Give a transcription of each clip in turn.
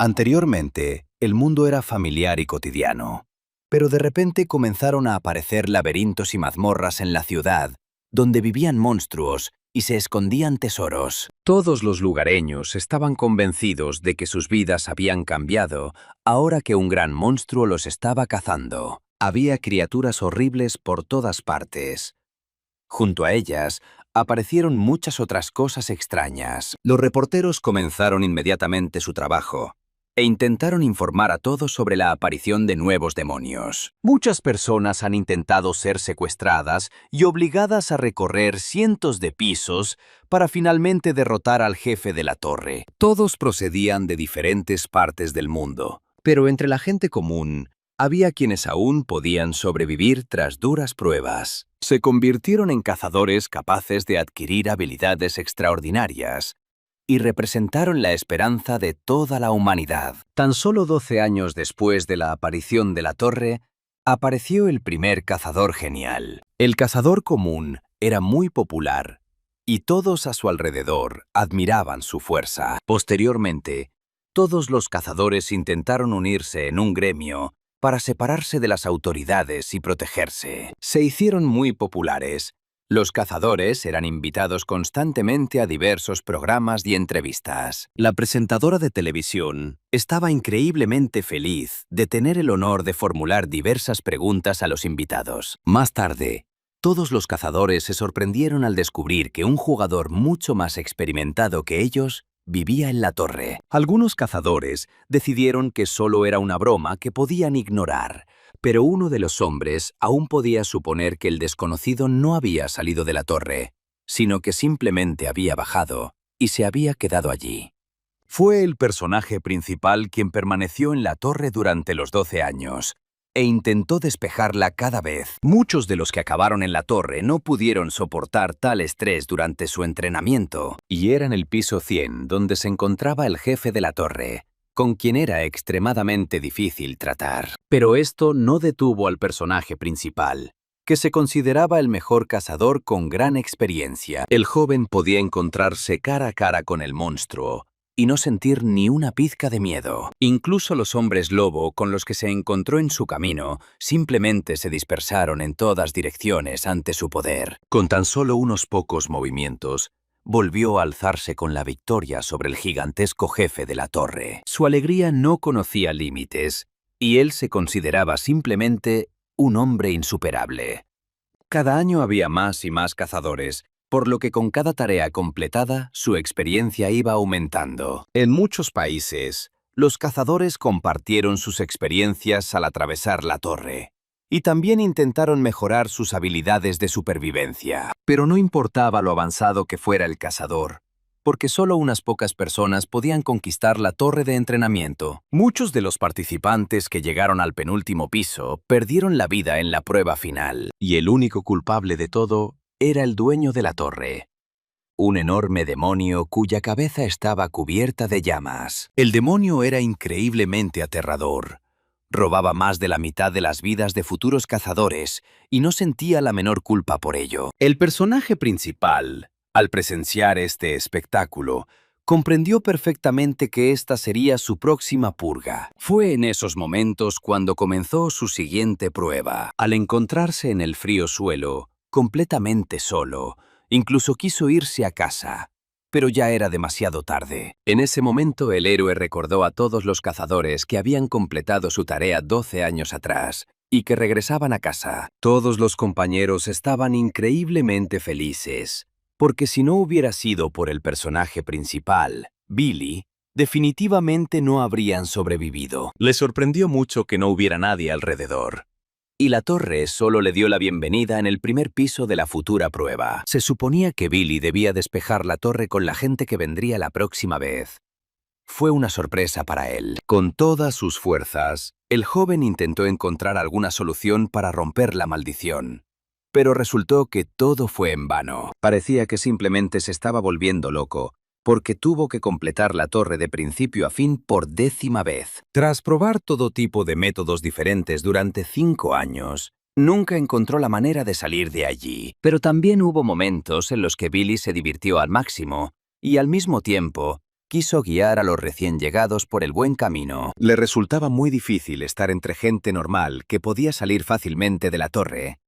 Anteriormente, el mundo era familiar y cotidiano, pero de repente comenzaron a aparecer laberintos y mazmorras en la ciudad, donde vivían monstruos y se escondían tesoros. Todos los lugareños estaban convencidos de que sus vidas habían cambiado ahora que un gran monstruo los estaba cazando. Había criaturas horribles por todas partes. Junto a ellas, aparecieron muchas otras cosas extrañas. Los reporteros comenzaron inmediatamente su trabajo e intentaron informar a todos sobre la aparición de nuevos demonios. Muchas personas han intentado ser secuestradas y obligadas a recorrer cientos de pisos para finalmente derrotar al jefe de la torre. Todos procedían de diferentes partes del mundo, pero entre la gente común había quienes aún podían sobrevivir tras duras pruebas. Se convirtieron en cazadores capaces de adquirir habilidades extraordinarias y representaron la esperanza de toda la humanidad. Tan solo 12 años después de la aparición de la torre, apareció el primer cazador genial. El cazador común era muy popular y todos a su alrededor admiraban su fuerza. Posteriormente, todos los cazadores intentaron unirse en un gremio para separarse de las autoridades y protegerse. Se hicieron muy populares. Los cazadores eran invitados constantemente a diversos programas y entrevistas. La presentadora de televisión estaba increíblemente feliz de tener el honor de formular diversas preguntas a los invitados. Más tarde, todos los cazadores se sorprendieron al descubrir que un jugador mucho más experimentado que ellos vivía en la torre. Algunos cazadores decidieron que solo era una broma que podían ignorar, pero uno de los hombres aún podía suponer que el desconocido no había salido de la torre, sino que simplemente había bajado y se había quedado allí. Fue el personaje principal quien permaneció en la torre durante los 12 años e intentó despejarla cada vez. Muchos de los que acabaron en la torre no pudieron soportar tal estrés durante su entrenamiento, y era en el piso 100 donde se encontraba el jefe de la torre, con quien era extremadamente difícil tratar. Pero esto no detuvo al personaje principal, que se consideraba el mejor cazador con gran experiencia. El joven podía encontrarse cara a cara con el monstruo y no sentir ni una pizca de miedo. Incluso los hombres lobo con los que se encontró en su camino simplemente se dispersaron en todas direcciones ante su poder. Con tan solo unos pocos movimientos, volvió a alzarse con la victoria sobre el gigantesco jefe de la torre. Su alegría no conocía límites, y él se consideraba simplemente un hombre insuperable. Cada año había más y más cazadores, por lo que con cada tarea completada, su experiencia iba aumentando. En muchos países, los cazadores compartieron sus experiencias al atravesar la torre, y también intentaron mejorar sus habilidades de supervivencia. Pero no importaba lo avanzado que fuera el cazador, porque solo unas pocas personas podían conquistar la torre de entrenamiento. Muchos de los participantes que llegaron al penúltimo piso perdieron la vida en la prueba final, y el único culpable de todo era el dueño de la torre, un enorme demonio cuya cabeza estaba cubierta de llamas. El demonio era increíblemente aterrador. Robaba más de la mitad de las vidas de futuros cazadores y no sentía la menor culpa por ello. El personaje principal, al presenciar este espectáculo, comprendió perfectamente que esta sería su próxima purga. Fue en esos momentos cuando comenzó su siguiente prueba. Al encontrarse en el frío suelo, completamente solo, incluso quiso irse a casa, pero ya era demasiado tarde. En ese momento el héroe recordó a todos los cazadores que habían completado su tarea 12 años atrás y que regresaban a casa. Todos los compañeros estaban increíblemente felices, porque si no hubiera sido por el personaje principal, Billy, definitivamente no habrían sobrevivido. Le sorprendió mucho que no hubiera nadie alrededor, y la torre solo le dio la bienvenida en el primer piso de la futura prueba. Se suponía que Billy debía despejar la torre con la gente que vendría la próxima vez. Fue una sorpresa para él. Con todas sus fuerzas, el joven intentó encontrar alguna solución para romper la maldición, pero resultó que todo fue en vano. Parecía que simplemente se estaba volviendo loco, porque tuvo que completar la torre de principio a fin por 10ª vez. Tras probar todo tipo de métodos diferentes durante 5 años, nunca encontró la manera de salir de allí. Pero también hubo momentos en los que Billy se divirtió al máximo y al mismo tiempo quiso guiar a los recién llegados por el buen camino. Le resultaba muy difícil estar entre gente normal que podía salir fácilmente de la torre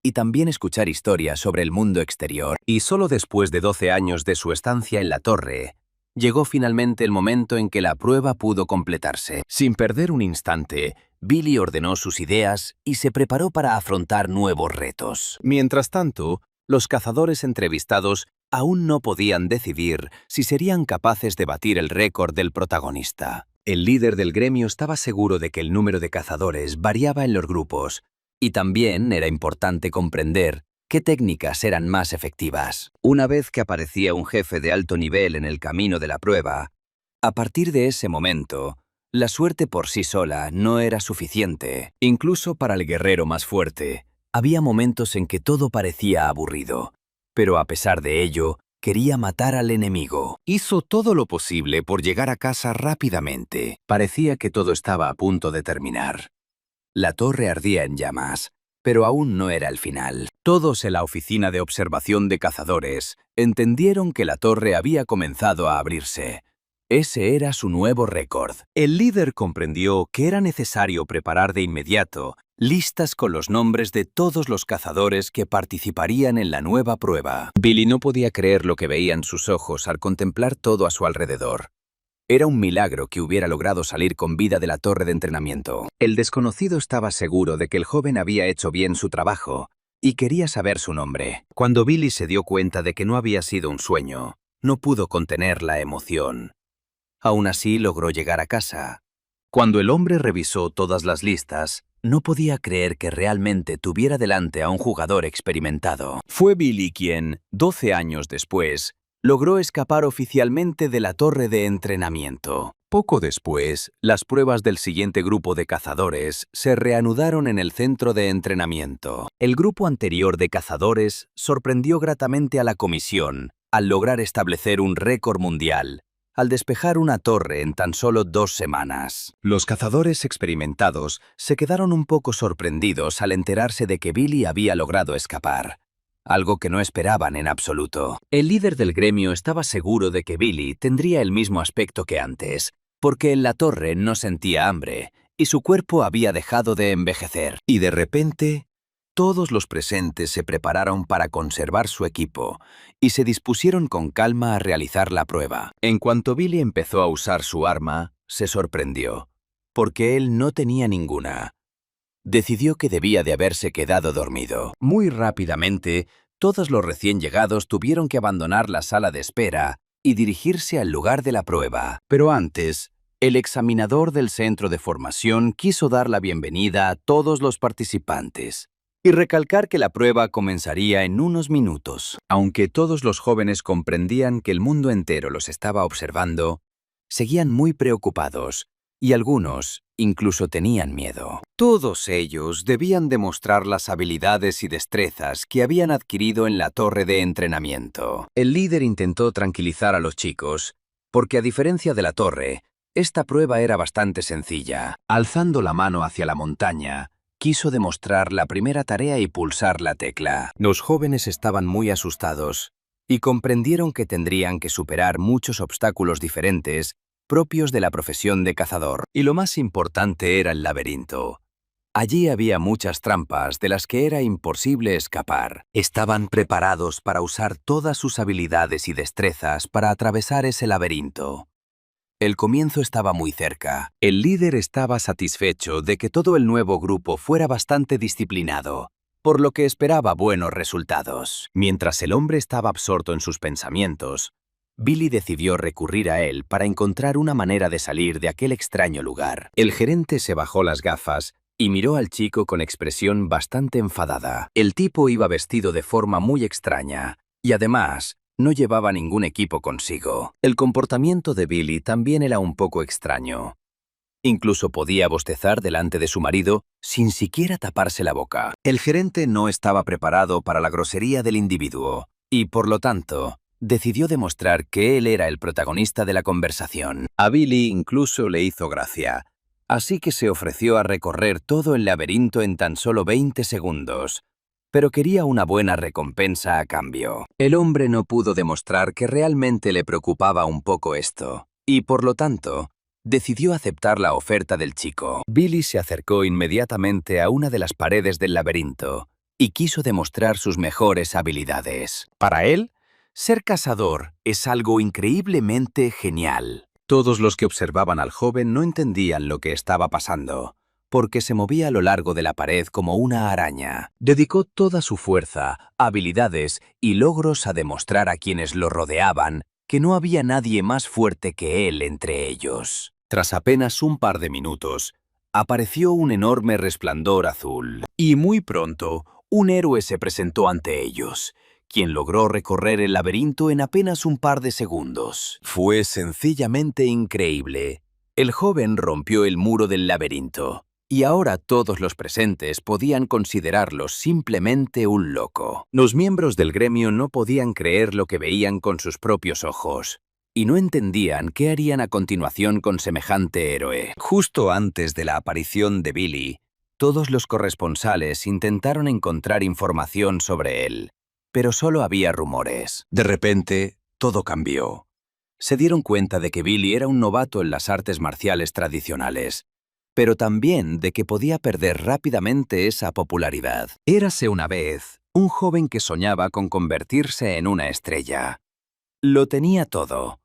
y también escuchar historias sobre el mundo exterior. Y solo después de 12 años de su estancia en la torre, llegó finalmente el momento en que la prueba pudo completarse. Sin perder un instante, Billy ordenó sus ideas y se preparó para afrontar nuevos retos. Mientras tanto, los cazadores entrevistados aún no podían decidir si serían capaces de batir el récord del protagonista. El líder del gremio estaba seguro de que el número de cazadores variaba en los grupos, y también era importante comprender qué técnicas eran más efectivas. Una vez que aparecía un jefe de alto nivel en el camino de la prueba, a partir de ese momento, la suerte por sí sola no era suficiente. Incluso para el guerrero más fuerte, había momentos en que todo parecía aburrido, pero a pesar de ello, quería matar al enemigo. Hizo todo lo posible por llegar a casa rápidamente. Parecía que todo estaba a punto de terminar. La torre ardía en llamas, pero aún no era el final. Todos en la oficina de observación de cazadores entendieron que la torre había comenzado a abrirse. Ese era su nuevo récord. El líder comprendió que era necesario preparar de inmediato listas con los nombres de todos los cazadores que participarían en la nueva prueba. Billy no podía creer lo que veían sus ojos al contemplar todo a su alrededor. Era un milagro que hubiera logrado salir con vida de la torre de entrenamiento. El desconocido estaba seguro de que el joven había hecho bien su trabajo y quería saber su nombre. Cuando Billy se dio cuenta de que no había sido un sueño, no pudo contener la emoción. Aún así logró llegar a casa. Cuando el hombre revisó todas las listas, no podía creer que realmente tuviera delante a un jugador experimentado. Fue Billy quien, 12 años después, logró escapar oficialmente de la torre de entrenamiento. Poco después, las pruebas del siguiente grupo de cazadores se reanudaron en el centro de entrenamiento. El grupo anterior de cazadores sorprendió gratamente a la comisión al lograr establecer un récord mundial, al despejar una torre en tan solo 2 semanas. Los cazadores experimentados se quedaron un poco sorprendidos al enterarse de que Billy había logrado escapar. Algo que no esperaban en absoluto. El líder del gremio estaba seguro de que Billy tendría el mismo aspecto que antes, porque en la torre no sentía hambre y su cuerpo había dejado de envejecer. Y de repente, todos los presentes se prepararon para conservar su equipo y se dispusieron con calma a realizar la prueba. En cuanto Billy empezó a usar su arma, se sorprendió, porque él no tenía ninguna. Decidió que debía de haberse quedado dormido. Muy rápidamente, todos los recién llegados tuvieron que abandonar la sala de espera y dirigirse al lugar de la prueba. Pero antes, el examinador del centro de formación quiso dar la bienvenida a todos los participantes y recalcar que la prueba comenzaría en unos minutos. Aunque todos los jóvenes comprendían que el mundo entero los estaba observando, seguían muy preocupados y algunos incluso tenían miedo. Todos ellos debían demostrar las habilidades y destrezas que habían adquirido en la torre de entrenamiento. El líder intentó tranquilizar a los chicos, porque a diferencia de la torre, esta prueba era bastante sencilla. Alzando la mano hacia la montaña, quiso demostrar la primera tarea y pulsar la tecla. Los jóvenes estaban muy asustados y comprendieron que tendrían que superar muchos obstáculos diferentes propios de la profesión de cazador. Y lo más importante era el laberinto. Allí había muchas trampas de las que era imposible escapar. Estaban preparados para usar todas sus habilidades y destrezas para atravesar ese laberinto. El comienzo estaba muy cerca. El líder estaba satisfecho de que todo el nuevo grupo fuera bastante disciplinado, por lo que esperaba buenos resultados. Mientras el hombre estaba absorto en sus pensamientos, Billy decidió recurrir a él para encontrar una manera de salir de aquel extraño lugar. El gerente se bajó las gafas y miró al chico con expresión bastante enfadada. El tipo iba vestido de forma muy extraña y además no llevaba ningún equipo consigo. El comportamiento de Billy también era un poco extraño. Incluso podía bostezar delante de su marido sin siquiera taparse la boca. El gerente no estaba preparado para la grosería del individuo y, por lo tanto, decidió demostrar que él era el protagonista de la conversación. A Billy incluso le hizo gracia, así que se ofreció a recorrer todo el laberinto en tan solo 20 segundos, pero quería una buena recompensa a cambio. El hombre no pudo demostrar que realmente le preocupaba un poco esto, y por lo tanto, decidió aceptar la oferta del chico. Billy se acercó inmediatamente a una de las paredes del laberinto y quiso demostrar sus mejores habilidades. Para él, ser cazador es algo increíblemente genial. Todos los que observaban al joven no entendían lo que estaba pasando, porque se movía a lo largo de la pared como una araña. Dedicó toda su fuerza, habilidades y logros a demostrar a quienes lo rodeaban que no había nadie más fuerte que él entre ellos. Tras apenas un par de minutos, apareció un enorme resplandor azul. Y muy pronto, un héroe se presentó ante ellos, quien logró recorrer el laberinto en apenas un par de segundos. Fue sencillamente increíble. El joven rompió el muro del laberinto, y ahora todos los presentes podían considerarlo simplemente un loco. Los miembros del gremio no podían creer lo que veían con sus propios ojos, y no entendían qué harían a continuación con semejante héroe. Justo antes de la aparición de Billy, todos los corresponsales intentaron encontrar información sobre él, pero solo había rumores. De repente, todo cambió. Se dieron cuenta de que Billy era un novato en las artes marciales tradicionales, pero también de que podía perder rápidamente esa popularidad. Érase una vez un joven que soñaba con convertirse en una estrella. Lo tenía todo: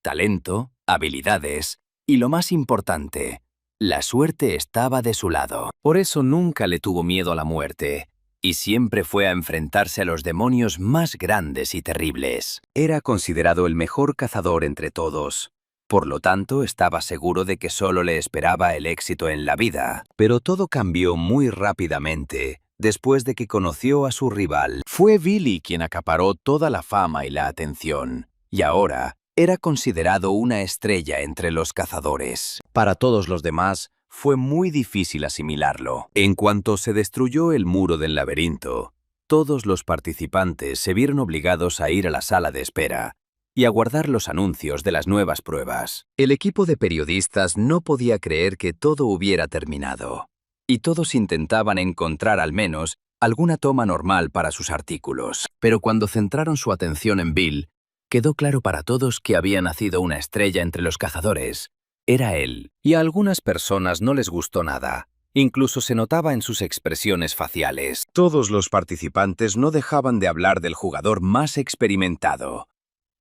talento, habilidades y, lo más importante, la suerte estaba de su lado. Por eso nunca le tuvo miedo a la muerte, y siempre fue a enfrentarse a los demonios más grandes y terribles. Era considerado el mejor cazador entre todos. Por lo tanto, estaba seguro de que solo le esperaba el éxito en la vida. Pero todo cambió muy rápidamente después de que conoció a su rival. Fue Billy quien acaparó toda la fama y la atención, y ahora era considerado una estrella entre los cazadores. Para todos los demás, fue muy difícil asimilarlo. En cuanto se destruyó el muro del laberinto, todos los participantes se vieron obligados a ir a la sala de espera y aguardar los anuncios de las nuevas pruebas. El equipo de periodistas no podía creer que todo hubiera terminado, y todos intentaban encontrar al menos alguna toma normal para sus artículos. Pero cuando centraron su atención en Bill, quedó claro para todos que había nacido una estrella entre los cazadores. Era él, y a algunas personas no les gustó nada. Incluso se notaba en sus expresiones faciales. Todos los participantes no dejaban de hablar del jugador más experimentado.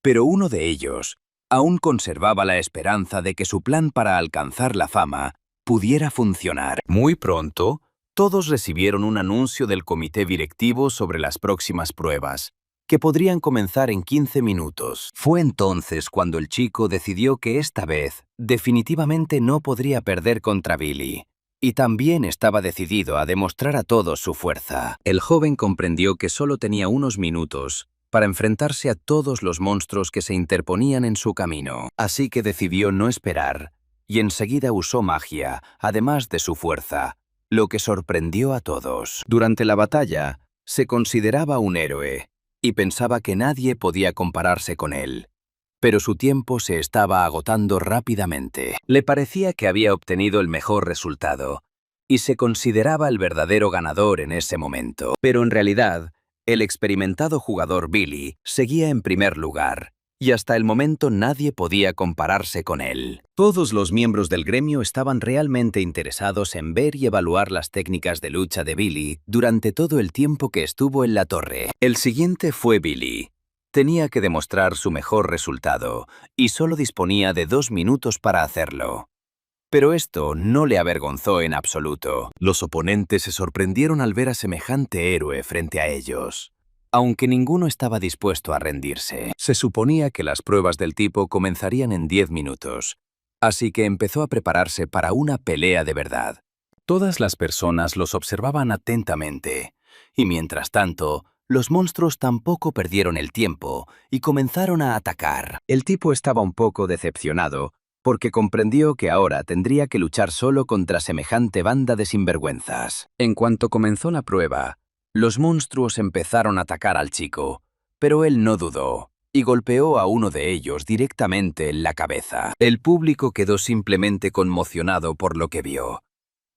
Pero uno de ellos aún conservaba la esperanza de que su plan para alcanzar la fama pudiera funcionar. Muy pronto, todos recibieron un anuncio del comité directivo sobre las próximas pruebas, que podrían comenzar en 15 minutos. Fue entonces cuando el chico decidió que esta vez definitivamente no podría perder contra Billy, y también estaba decidido a demostrar a todos su fuerza. El joven comprendió que solo tenía unos minutos para enfrentarse a todos los monstruos que se interponían en su camino. Así que decidió no esperar, y enseguida usó magia, además de su fuerza, lo que sorprendió a todos. Durante la batalla, se consideraba un héroe, y pensaba que nadie podía compararse con él. Pero su tiempo se estaba agotando rápidamente. Le parecía que había obtenido el mejor resultado, y se consideraba el verdadero ganador en ese momento. Pero en realidad, el experimentado jugador Billy seguía en primer lugar, y hasta el momento nadie podía compararse con él. Todos los miembros del gremio estaban realmente interesados en ver y evaluar las técnicas de lucha de Billy durante todo el tiempo que estuvo en la torre. El siguiente fue Billy. Tenía que demostrar su mejor resultado, y solo disponía de 2 minutos para hacerlo. Pero esto no le avergonzó en absoluto. Los oponentes se sorprendieron al ver a semejante héroe frente a ellos, aunque ninguno estaba dispuesto a rendirse. Se suponía que las pruebas del tipo comenzarían en 10 minutos, así que empezó a prepararse para una pelea de verdad. Todas las personas los observaban atentamente, y mientras tanto, los monstruos tampoco perdieron el tiempo y comenzaron a atacar. El tipo estaba un poco decepcionado, porque comprendió que ahora tendría que luchar solo contra semejante banda de sinvergüenzas. En cuanto comenzó la prueba, los monstruos empezaron a atacar al chico, pero él no dudó y golpeó a uno de ellos directamente en la cabeza. El público quedó simplemente conmocionado por lo que vio,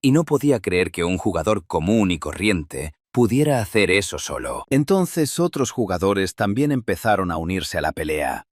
y no podía creer que un jugador común y corriente pudiera hacer eso solo. Entonces otros jugadores también empezaron a unirse a la pelea,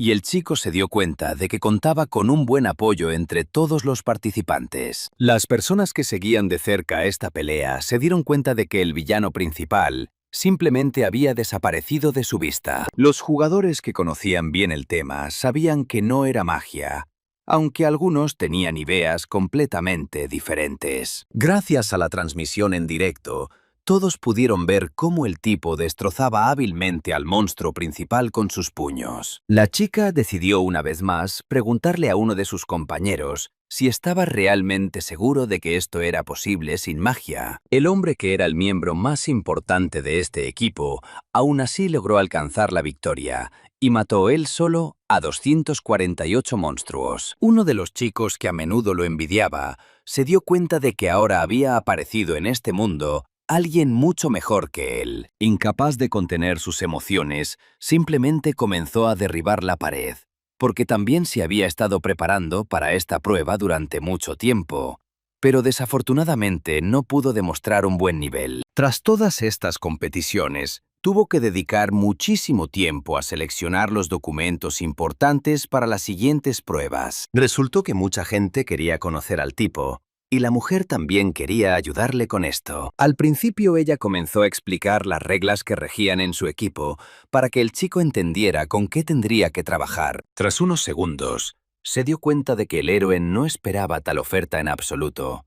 y el chico se dio cuenta de que contaba con un buen apoyo entre todos los participantes. Las personas que seguían de cerca esta pelea se dieron cuenta de que el villano principal simplemente había desaparecido de su vista. Los jugadores que conocían bien el tema sabían que no era magia, aunque algunos tenían ideas completamente diferentes. Gracias a la transmisión en directo, todos pudieron ver cómo el tipo destrozaba hábilmente al monstruo principal con sus puños. La chica decidió una vez más preguntarle a uno de sus compañeros si estaba realmente seguro de que esto era posible sin magia. El hombre, que era el miembro más importante de este equipo, aún así logró alcanzar la victoria y mató él solo a 248 monstruos. Uno de los chicos, que a menudo lo envidiaba, se dio cuenta de que ahora había aparecido en este mundo alguien mucho mejor que él. Incapaz de contener sus emociones, simplemente comenzó a derribar la pared, porque también se había estado preparando para esta prueba durante mucho tiempo, pero desafortunadamente no pudo demostrar un buen nivel. Tras todas estas competiciones, tuvo que dedicar muchísimo tiempo a seleccionar los documentos importantes para las siguientes pruebas. Resultó que mucha gente quería conocer al tipo, y la mujer también quería ayudarle con esto. Al principio ella comenzó a explicar las reglas que regían en su equipo para que el chico entendiera con qué tendría que trabajar. Tras unos segundos, se dio cuenta de que el héroe no esperaba tal oferta en absoluto,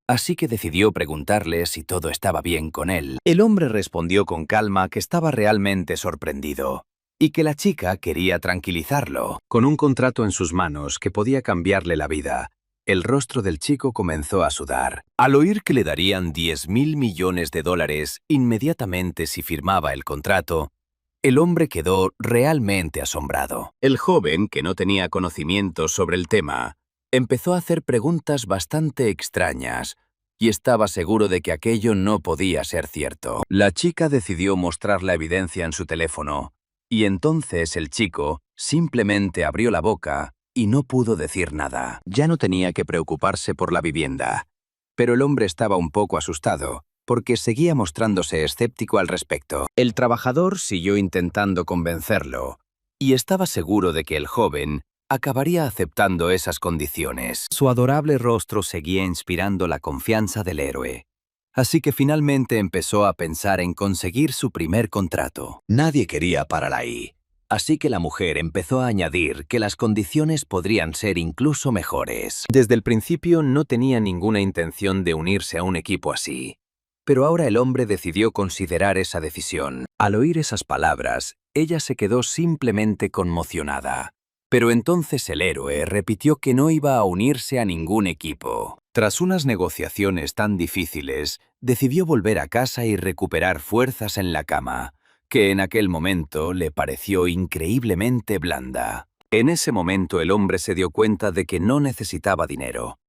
así que decidió preguntarle si todo estaba bien con él. El hombre respondió con calma que estaba realmente sorprendido y que la chica quería tranquilizarlo. Con un contrato en sus manos que podía cambiarle la vida, el rostro del chico comenzó a sudar. Al oír que le darían $10.000 millones inmediatamente si firmaba el contrato, el hombre quedó realmente asombrado. El joven, que no tenía conocimientos sobre el tema, empezó a hacer preguntas bastante extrañas y estaba seguro de que aquello no podía ser cierto. La chica decidió mostrar la evidencia en su teléfono, y entonces el chico simplemente abrió la boca y no pudo decir nada. Ya no tenía que preocuparse por la vivienda, pero el hombre estaba un poco asustado, porque seguía mostrándose escéptico al respecto. El trabajador siguió intentando convencerlo, y estaba seguro de que el joven acabaría aceptando esas condiciones. Su adorable rostro seguía inspirando la confianza del héroe, así que finalmente empezó a pensar en conseguir su primer contrato. Nadie quería parar ahí, así que la mujer empezó a añadir que las condiciones podrían ser incluso mejores. Desde el principio no tenía ninguna intención de unirse a un equipo así, pero ahora el hombre decidió considerar esa decisión. Al oír esas palabras, ella se quedó simplemente conmocionada. Pero entonces el héroe repitió que no iba a unirse a ningún equipo. Tras unas negociaciones tan difíciles, decidió volver a casa y recuperar fuerzas en la cama, que en aquel momento le pareció increíblemente blanda. En ese momento el hombre se dio cuenta de que no necesitaba dinero.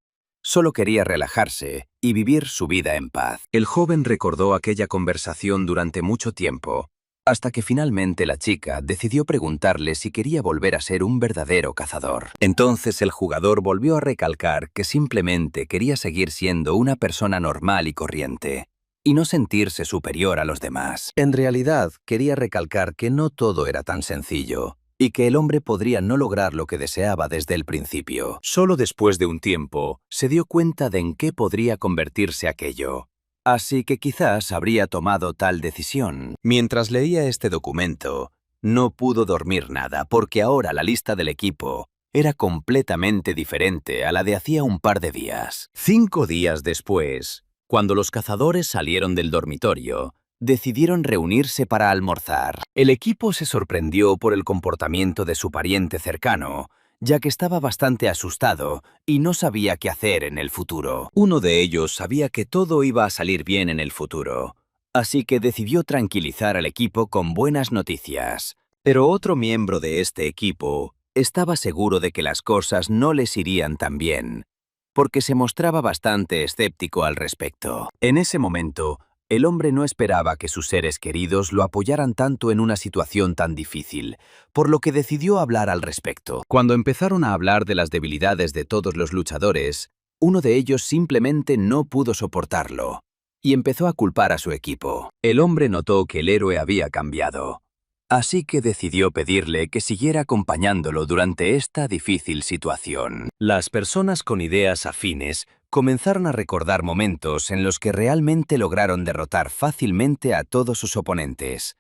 Solo quería relajarse y vivir su vida en paz. El joven recordó aquella conversación durante mucho tiempo, hasta que finalmente la chica decidió preguntarle si quería volver a ser un verdadero cazador. Entonces el jugador volvió a recalcar que simplemente quería seguir siendo una persona normal y corriente, y no sentirse superior a los demás. En realidad, quería recalcar que no todo era tan sencillo, y que el hombre podría no lograr lo que deseaba desde el principio. Solo después de un tiempo, se dio cuenta de en qué podría convertirse aquello. Así que quizás habría tomado tal decisión. Mientras leía este documento, no pudo dormir nada, porque ahora la lista del equipo era completamente diferente a la de hacía un par de días. 5 días después, cuando los cazadores salieron del dormitorio, decidieron reunirse para almorzar. El equipo se sorprendió por el comportamiento de su pariente cercano, ya que estaba bastante asustado y no sabía qué hacer en el futuro. Uno de ellos sabía que todo iba a salir bien en el futuro, así que decidió tranquilizar al equipo con buenas noticias. Pero otro miembro de este equipo estaba seguro de que las cosas no les irían tan bien, porque se mostraba bastante escéptico al respecto. En ese momento, el hombre no esperaba que sus seres queridos lo apoyaran tanto en una situación tan difícil, por lo que decidió hablar al respecto. Cuando empezaron a hablar de las debilidades de todos los luchadores, uno de ellos simplemente no pudo soportarlo y empezó a culpar a su equipo. El hombre notó que el héroe había cambiado, así que decidió pedirle que siguiera acompañándolo durante esta difícil situación. Las personas con ideas afines comenzaron a recordar momentos en los que realmente lograron derrotar fácilmente a todos sus oponentes.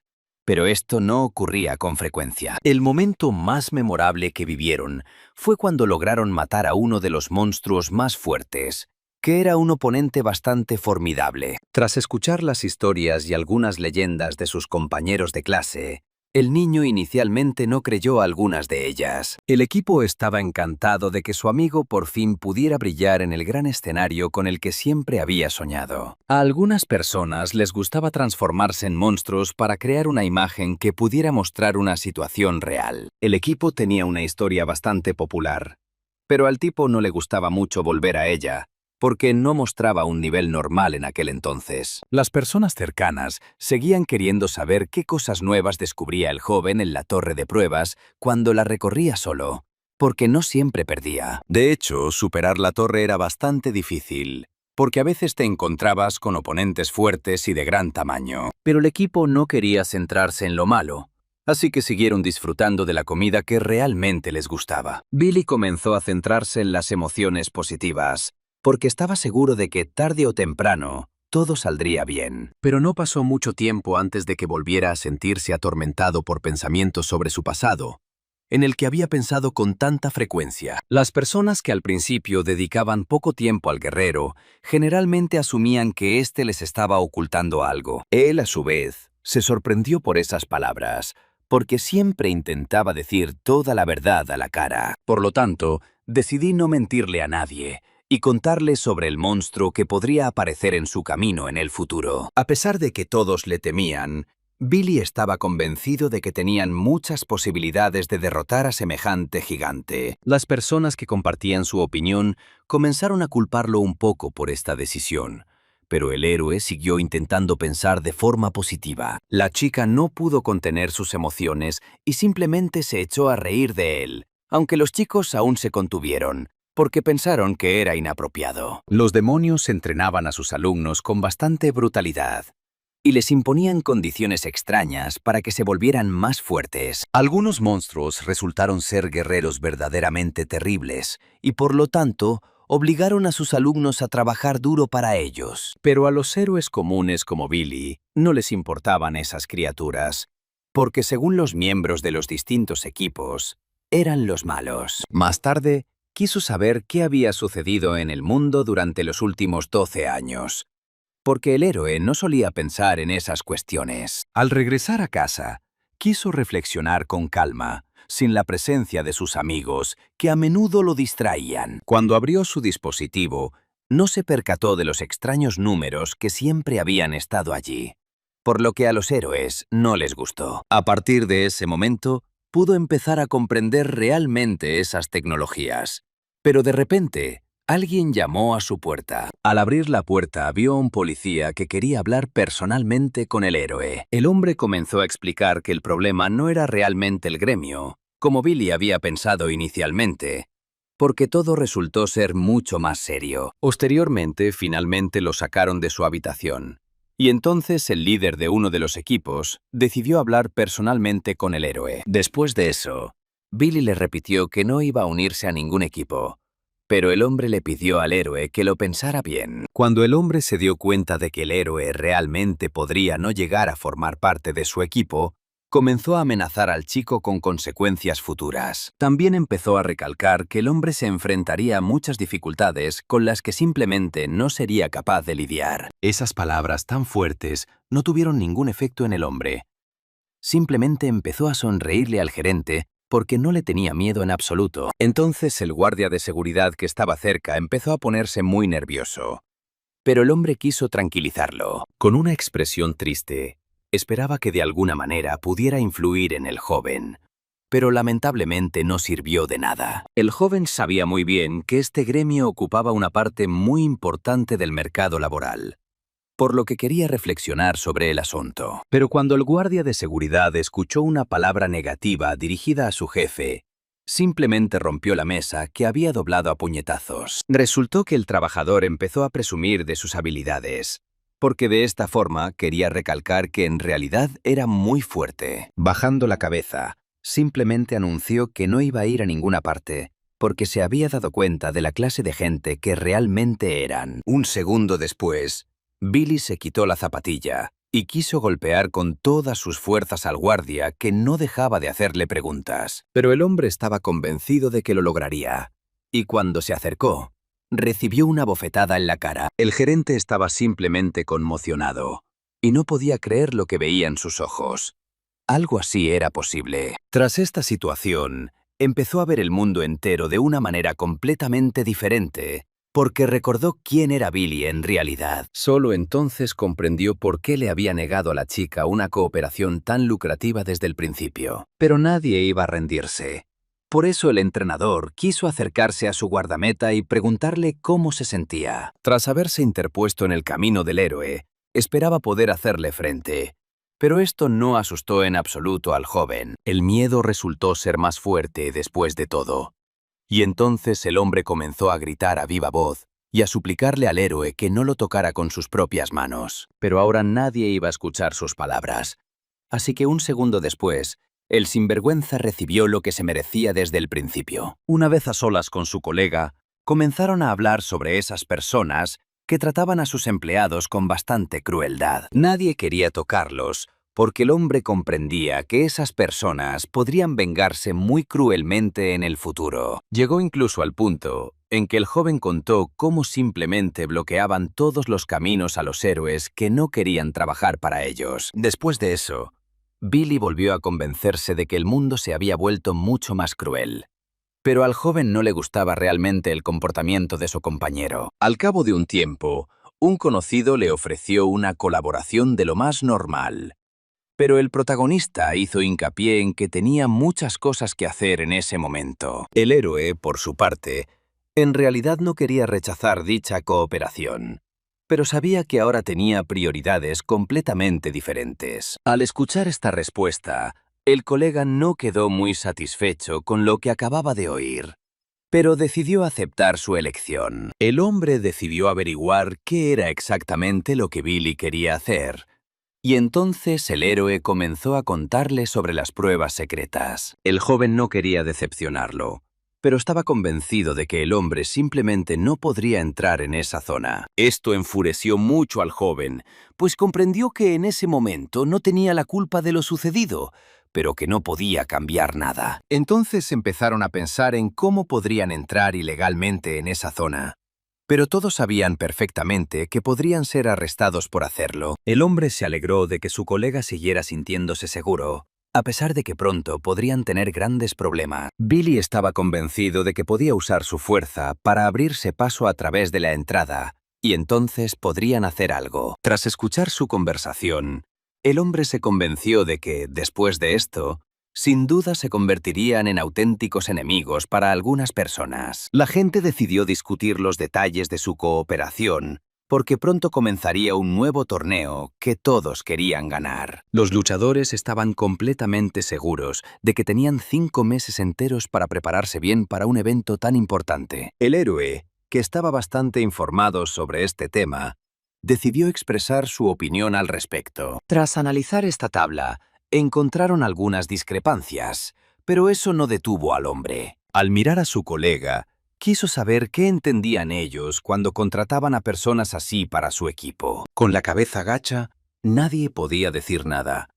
Pero esto no ocurría con frecuencia. El momento más memorable que vivieron fue cuando lograron matar a uno de los monstruos más fuertes, que era un oponente bastante formidable. Tras escuchar las historias y algunas leyendas de sus compañeros de clase, el niño inicialmente no creyó algunas de ellas. El equipo estaba encantado de que su amigo por fin pudiera brillar en el gran escenario con el que siempre había soñado. A algunas personas les gustaba transformarse en monstruos para crear una imagen que pudiera mostrar una situación real. El equipo tenía una historia bastante popular, pero al tipo no le gustaba mucho volver a ella, porque no mostraba un nivel normal en aquel entonces. Las personas cercanas seguían queriendo saber qué cosas nuevas descubría el joven en la torre de pruebas cuando la recorría solo, porque no siempre perdía. De hecho, superar la torre era bastante difícil, porque a veces te encontrabas con oponentes fuertes y de gran tamaño. Pero el equipo no quería centrarse en lo malo, así que siguieron disfrutando de la comida que realmente les gustaba. Billy comenzó a centrarse en las emociones positivas, porque estaba seguro de que tarde o temprano todo saldría bien. Pero no pasó mucho tiempo antes de que volviera a sentirse atormentado por pensamientos sobre su pasado, en el que había pensado con tanta frecuencia. Las personas que al principio dedicaban poco tiempo al guerrero generalmente asumían que éste les estaba ocultando algo. Él, a su vez, se sorprendió por esas palabras, porque siempre intentaba decir toda la verdad a la cara. Por lo tanto, decidí no mentirle a nadie y contarle sobre el monstruo que podría aparecer en su camino en el futuro. A pesar de que todos le temían, Billy estaba convencido de que tenían muchas posibilidades de derrotar a semejante gigante. Las personas que compartían su opinión comenzaron a culparlo un poco por esta decisión, pero el héroe siguió intentando pensar de forma positiva. La chica no pudo contener sus emociones y simplemente se echó a reír de él, aunque los chicos aún se contuvieron, porque pensaron que era inapropiado. Los demonios entrenaban a sus alumnos con bastante brutalidad y les imponían condiciones extrañas para que se volvieran más fuertes. Algunos monstruos resultaron ser guerreros verdaderamente terribles y por lo tanto obligaron a sus alumnos a trabajar duro para ellos. Pero a los héroes comunes como Billy no les importaban esas criaturas, porque según los miembros de los distintos equipos, eran los malos. Más tarde, quiso saber qué había sucedido en el mundo durante los últimos 12 años, porque el héroe no solía pensar en esas cuestiones. Al regresar a casa, quiso reflexionar con calma, sin la presencia de sus amigos, que a menudo lo distraían. Cuando abrió su dispositivo, no se percató de los extraños números que siempre habían estado allí, por lo que a los héroes no les gustó. A partir de ese momento, pudo empezar a comprender realmente esas tecnologías. Pero de repente, alguien llamó a su puerta. Al abrir la puerta, vio a un policía que quería hablar personalmente con el héroe. El hombre comenzó a explicar que el problema no era realmente el gremio, como Billy había pensado inicialmente, porque todo resultó ser mucho más serio. Posteriormente, finalmente lo sacaron de su habitación. Y entonces el líder de uno de los equipos decidió hablar personalmente con el héroe. Después de eso, Billy le repitió que no iba a unirse a ningún equipo, pero el hombre le pidió al héroe que lo pensara bien. Cuando el hombre se dio cuenta de que el héroe realmente podría no llegar a formar parte de su equipo, comenzó a amenazar al chico con consecuencias futuras. También empezó a recalcar que el hombre se enfrentaría a muchas dificultades con las que simplemente no sería capaz de lidiar. Esas palabras tan fuertes no tuvieron ningún efecto en el hombre. Simplemente empezó a sonreírle al gerente porque no le tenía miedo en absoluto. Entonces el guardia de seguridad que estaba cerca empezó a ponerse muy nervioso. Pero el hombre quiso tranquilizarlo. Con una expresión triste, esperaba que de alguna manera pudiera influir en el joven, pero lamentablemente no sirvió de nada. El joven sabía muy bien que este gremio ocupaba una parte muy importante del mercado laboral, por lo que quería reflexionar sobre el asunto. Pero cuando el guardia de seguridad escuchó una palabra negativa dirigida a su jefe, simplemente rompió la mesa que había doblado a puñetazos. Resultó que el trabajador empezó a presumir de sus habilidades, porque de esta forma quería recalcar que en realidad era muy fuerte. Bajando la cabeza, simplemente anunció que no iba a ir a ninguna parte, porque se había dado cuenta de la clase de gente que realmente eran. Un segundo después, Billy se quitó la zapatilla y quiso golpear con todas sus fuerzas al guardia, que no dejaba de hacerle preguntas. Pero el hombre estaba convencido de que lo lograría, y cuando se acercó, recibió una bofetada en la cara. El gerente estaba simplemente conmocionado, y no podía creer lo que veía en sus ojos. Algo así era posible. Tras esta situación, empezó a ver el mundo entero de una manera completamente diferente, porque recordó quién era Billy en realidad. Solo entonces comprendió por qué le había negado a la chica una cooperación tan lucrativa desde el principio. Pero nadie iba a rendirse. Por eso el entrenador quiso acercarse a su guardameta y preguntarle cómo se sentía. Tras haberse interpuesto en el camino del héroe, esperaba poder hacerle frente. Pero esto no asustó en absoluto al joven. El miedo resultó ser más fuerte después de todo. Y entonces el hombre comenzó a gritar a viva voz y a suplicarle al héroe que no lo tocara con sus propias manos. Pero ahora nadie iba a escuchar sus palabras. Así que un segundo después, el sinvergüenza recibió lo que se merecía desde el principio. Una vez a solas con su colega, comenzaron a hablar sobre esas personas que trataban a sus empleados con bastante crueldad. Nadie quería tocarlos, porque el hombre comprendía que esas personas podrían vengarse muy cruelmente en el futuro. Llegó incluso al punto en que el joven contó cómo simplemente bloqueaban todos los caminos a los héroes que no querían trabajar para ellos. Después de eso, Billy volvió a convencerse de que el mundo se había vuelto mucho más cruel. Pero al joven no le gustaba realmente el comportamiento de su compañero. Al cabo de un tiempo, un conocido le ofreció una colaboración de lo más normal. Pero el protagonista hizo hincapié en que tenía muchas cosas que hacer en ese momento. El héroe, por su parte, en realidad no quería rechazar dicha cooperación, pero sabía que ahora tenía prioridades completamente diferentes. Al escuchar esta respuesta, el colega no quedó muy satisfecho con lo que acababa de oír, pero decidió aceptar su elección. El hombre decidió averiguar qué era exactamente lo que Billy quería hacer. Y entonces el héroe comenzó a contarle sobre las pruebas secretas. El joven no quería decepcionarlo, pero estaba convencido de que el hombre simplemente no podría entrar en esa zona. Esto enfureció mucho al joven, pues comprendió que en ese momento no tenía la culpa de lo sucedido, pero que no podía cambiar nada. Entonces empezaron a pensar en cómo podrían entrar ilegalmente en esa zona. Pero todos sabían perfectamente que podrían ser arrestados por hacerlo. El hombre se alegró de que su colega siguiera sintiéndose seguro, a pesar de que pronto podrían tener grandes problemas. Billy estaba convencido de que podía usar su fuerza para abrirse paso a través de la entrada, y entonces podrían hacer algo. Tras escuchar su conversación, el hombre se convenció de que, después de esto, sin duda se convertirían en auténticos enemigos para algunas personas. La gente decidió discutir los detalles de su cooperación, porque pronto comenzaría un nuevo torneo que todos querían ganar. Los luchadores estaban completamente seguros de que tenían 5 meses enteros para prepararse bien para un evento tan importante. El héroe, que estaba bastante informado sobre este tema, decidió expresar su opinión al respecto. Tras analizar esta tabla, encontraron algunas discrepancias, pero eso no detuvo al hombre. Al mirar a su colega, quiso saber qué entendían ellos cuando contrataban a personas así para su equipo. Con la cabeza gacha, nadie podía decir nada.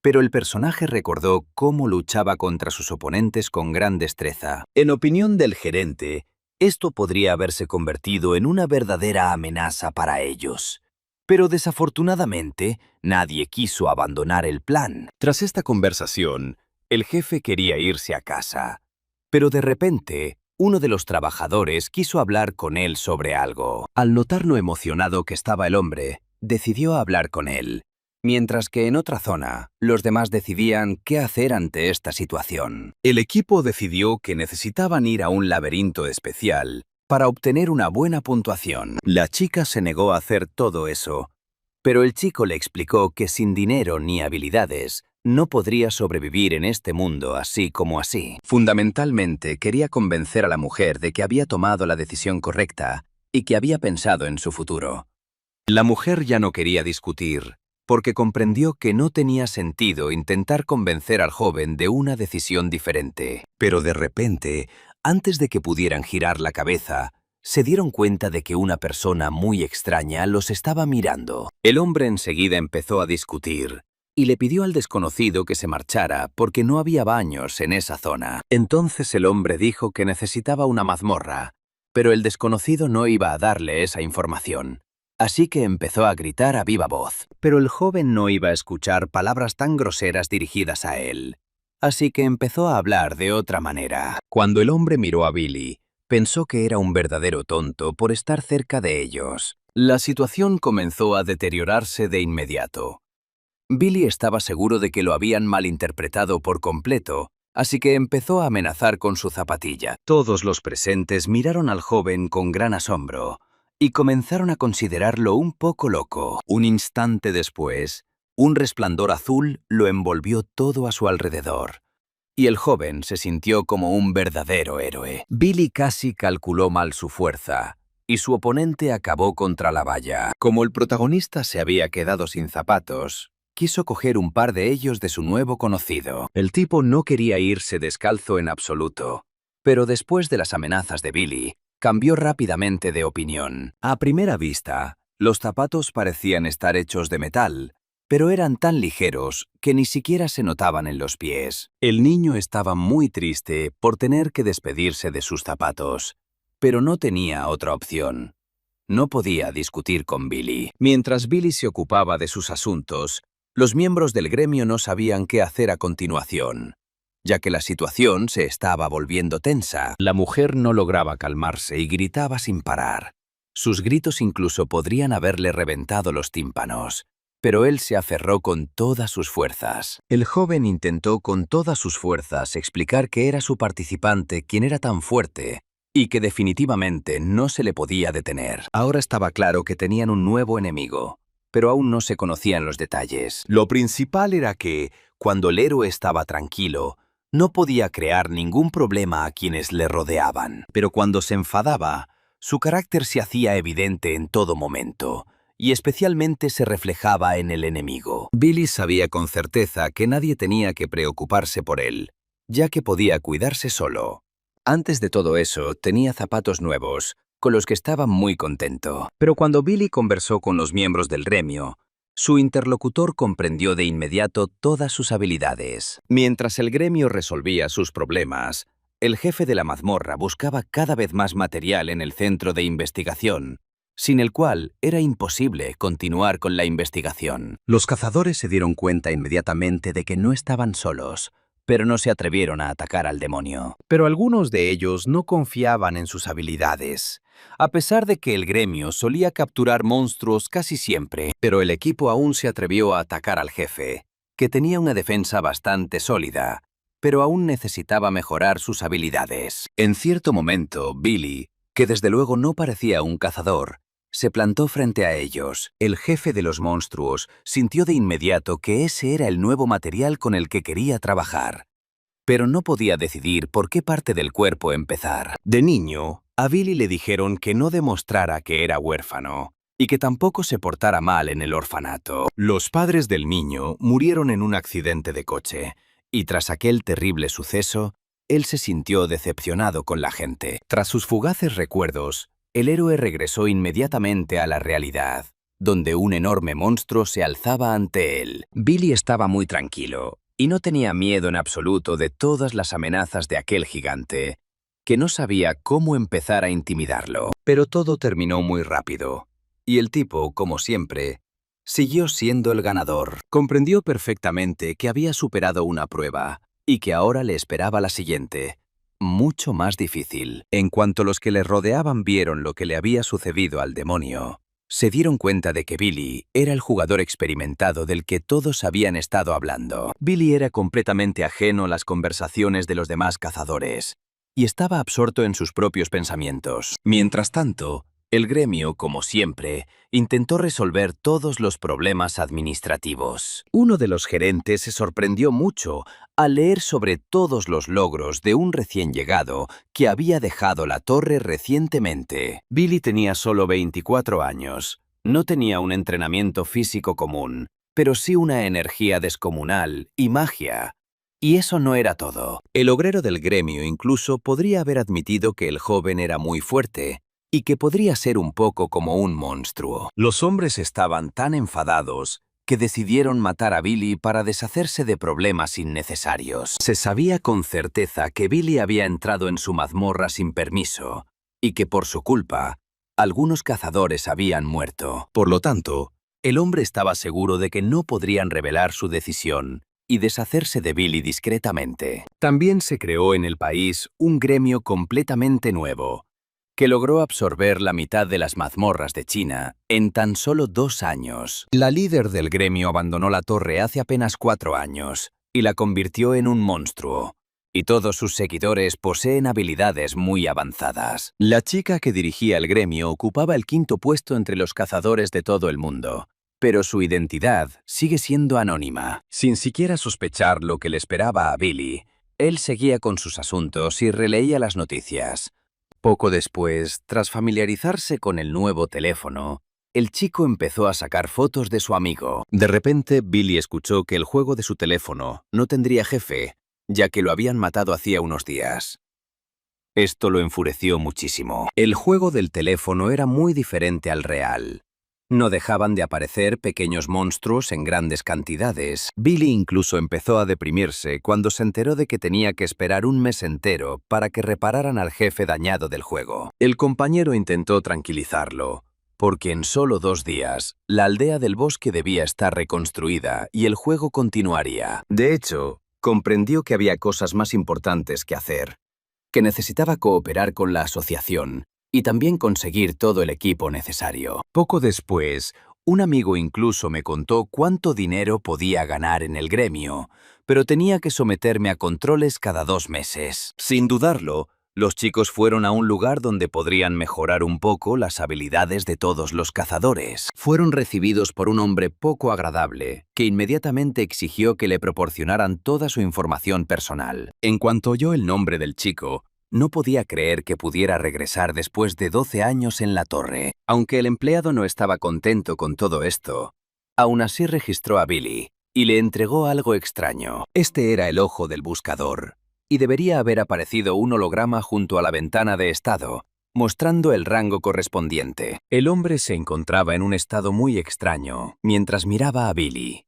Pero el personaje recordó cómo luchaba contra sus oponentes con gran destreza. En opinión del gerente, esto podría haberse convertido en una verdadera amenaza para ellos. Pero desafortunadamente, nadie quiso abandonar el plan. Tras esta conversación, el jefe quería irse a casa. Pero de repente, uno de los trabajadores quiso hablar con él sobre algo. Al notar lo emocionado que estaba el hombre, decidió hablar con él, mientras que en otra zona, los demás decidían qué hacer ante esta situación. El equipo decidió que necesitaban ir a un laberinto especial para obtener una buena puntuación. La chica se negó a hacer todo eso, pero el chico le explicó que sin dinero ni habilidades no podría sobrevivir en este mundo así como así. Fundamentalmente quería convencer a la mujer de que había tomado la decisión correcta y que había pensado en su futuro. La mujer ya no quería discutir, porque comprendió que no tenía sentido intentar convencer al joven de una decisión diferente. Pero de repente, antes de que pudieran girar la cabeza, se dieron cuenta de que una persona muy extraña los estaba mirando. El hombre enseguida empezó a discutir y le pidió al desconocido que se marchara porque no había baños en esa zona. Entonces el hombre dijo que necesitaba una mazmorra, pero el desconocido no iba a darle esa información. Así que empezó a gritar a viva voz. Pero el joven no iba a escuchar palabras tan groseras dirigidas a él. Así que empezó a hablar de otra manera. Cuando el hombre miró a Billy, pensó que era un verdadero tonto por estar cerca de ellos. La situación comenzó a deteriorarse de inmediato. Billy estaba seguro de que lo habían malinterpretado por completo, así que empezó a amenazar con su zapatilla. Todos los presentes miraron al joven con gran asombro y comenzaron a considerarlo un poco loco. Un instante después, un resplandor azul lo envolvió todo a su alrededor, y el joven se sintió como un verdadero héroe. Billy casi calculó mal su fuerza, y su oponente acabó contra la valla. Como el protagonista se había quedado sin zapatos, quiso coger un par de ellos de su nuevo conocido. El tipo no quería irse descalzo en absoluto, pero después de las amenazas de Billy, cambió rápidamente de opinión. A primera vista, los zapatos parecían estar hechos de metal, pero eran tan ligeros que ni siquiera se notaban en los pies. El niño estaba muy triste por tener que despedirse de sus zapatos, pero no tenía otra opción. No podía discutir con Billy. Mientras Billy se ocupaba de sus asuntos, los miembros del gremio no sabían qué hacer a continuación, ya que la situación se estaba volviendo tensa. La mujer no lograba calmarse y gritaba sin parar. Sus gritos incluso podrían haberle reventado los tímpanos, pero él se aferró con todas sus fuerzas. El joven intentó con todas sus fuerzas explicar que era su participante quien era tan fuerte y que definitivamente no se le podía detener. Ahora estaba claro que tenían un nuevo enemigo, pero aún no se conocían los detalles. Lo principal era que, cuando el héroe estaba tranquilo, no podía crear ningún problema a quienes le rodeaban. Pero cuando se enfadaba, su carácter se hacía evidente en todo momento, y especialmente se reflejaba en el enemigo. Billy sabía con certeza que nadie tenía que preocuparse por él, ya que podía cuidarse solo. Antes de todo eso, tenía zapatos nuevos, con los que estaba muy contento. Pero cuando Billy conversó con los miembros del gremio, su interlocutor comprendió de inmediato todas sus habilidades. Mientras el gremio resolvía sus problemas, el jefe de la mazmorra buscaba cada vez más material en el centro de investigación, sin el cual era imposible continuar con la investigación. Los cazadores se dieron cuenta inmediatamente de que no estaban solos, pero no se atrevieron a atacar al demonio. Pero algunos de ellos no confiaban en sus habilidades, a pesar de que el gremio solía capturar monstruos casi siempre. Pero el equipo aún se atrevió a atacar al jefe, que tenía una defensa bastante sólida, pero aún necesitaba mejorar sus habilidades. En cierto momento, Billy, que desde luego no parecía un cazador, se plantó frente a ellos. El jefe de los monstruos sintió de inmediato que ese era el nuevo material con el que quería trabajar, pero no podía decidir por qué parte del cuerpo empezar. De niño, a Billy le dijeron que no demostrara que era huérfano y que tampoco se portara mal en el orfanato. Los padres del niño murieron en un accidente de coche, y tras aquel terrible suceso, él se sintió decepcionado con la gente. Tras sus fugaces recuerdos, el héroe regresó inmediatamente a la realidad, donde un enorme monstruo se alzaba ante él. Billy estaba muy tranquilo y no tenía miedo en absoluto de todas las amenazas de aquel gigante, que no sabía cómo empezar a intimidarlo. Pero todo terminó muy rápido, y el tipo, como siempre, siguió siendo el ganador. Comprendió perfectamente que había superado una prueba y que ahora le esperaba la siguiente, mucho más difícil. En cuanto los que le rodeaban vieron lo que le había sucedido al demonio, se dieron cuenta de que Billy era el jugador experimentado del que todos habían estado hablando. Billy era completamente ajeno a las conversaciones de los demás cazadores y estaba absorto en sus propios pensamientos. Mientras tanto, el gremio, como siempre, intentó resolver todos los problemas administrativos. Uno de los gerentes se sorprendió mucho al leer sobre todos los logros de un recién llegado que había dejado la torre recientemente. Billy tenía solo 24 años. No tenía un entrenamiento físico común, pero sí una energía descomunal y magia. Y eso no era todo. El ogrero del gremio incluso podría haber admitido que el joven era muy fuerte y que podría ser un poco como un monstruo. Los hombres estaban tan enfadados que decidieron matar a Billy para deshacerse de problemas innecesarios. Se sabía con certeza que Billy había entrado en su mazmorra sin permiso y que por su culpa, algunos cazadores habían muerto. Por lo tanto, el hombre estaba seguro de que no podrían revelar su decisión y deshacerse de Billy discretamente. También se creó en el país un gremio completamente nuevo, que logró absorber la mitad de las mazmorras de China en tan solo 2 años. La líder del gremio abandonó la torre hace apenas 4 años y la convirtió en un monstruo, y todos sus seguidores poseen habilidades muy avanzadas. La chica que dirigía el gremio ocupaba el 5.º puesto entre los cazadores de todo el mundo, pero su identidad sigue siendo anónima. Sin siquiera sospechar lo que le esperaba a Billy, él seguía con sus asuntos y releía las noticias. Poco después, tras familiarizarse con el nuevo teléfono, el chico empezó a sacar fotos de su amigo. De repente, Billy escuchó que el juego de su teléfono no tendría jefe, ya que lo habían matado hacía unos días. Esto lo enfureció muchísimo. El juego del teléfono era muy diferente al real. No dejaban de aparecer pequeños monstruos en grandes cantidades. Billy incluso empezó a deprimirse cuando se enteró de que tenía que esperar un mes entero para que repararan al jefe dañado del juego. El compañero intentó tranquilizarlo, porque en solo 2 días, la aldea del bosque debía estar reconstruida y el juego continuaría. De hecho, comprendió que había cosas más importantes que hacer, que necesitaba cooperar con la asociación y también conseguir todo el equipo necesario. Poco después, un amigo incluso me contó cuánto dinero podía ganar en el gremio, pero tenía que someterme a controles cada 2 meses. Sin dudarlo, los chicos fueron a un lugar donde podrían mejorar un poco las habilidades de todos los cazadores. Fueron recibidos por un hombre poco agradable, que inmediatamente exigió que le proporcionaran toda su información personal. En cuanto oyó el nombre del chico, no podía creer que pudiera regresar después de 12 años en la torre. Aunque el empleado no estaba contento con todo esto, aún así registró a Billy y le entregó algo extraño. Este era el ojo del buscador, y debería haber aparecido un holograma junto a la ventana de estado, mostrando el rango correspondiente. El hombre se encontraba en un estado muy extraño mientras miraba a Billy.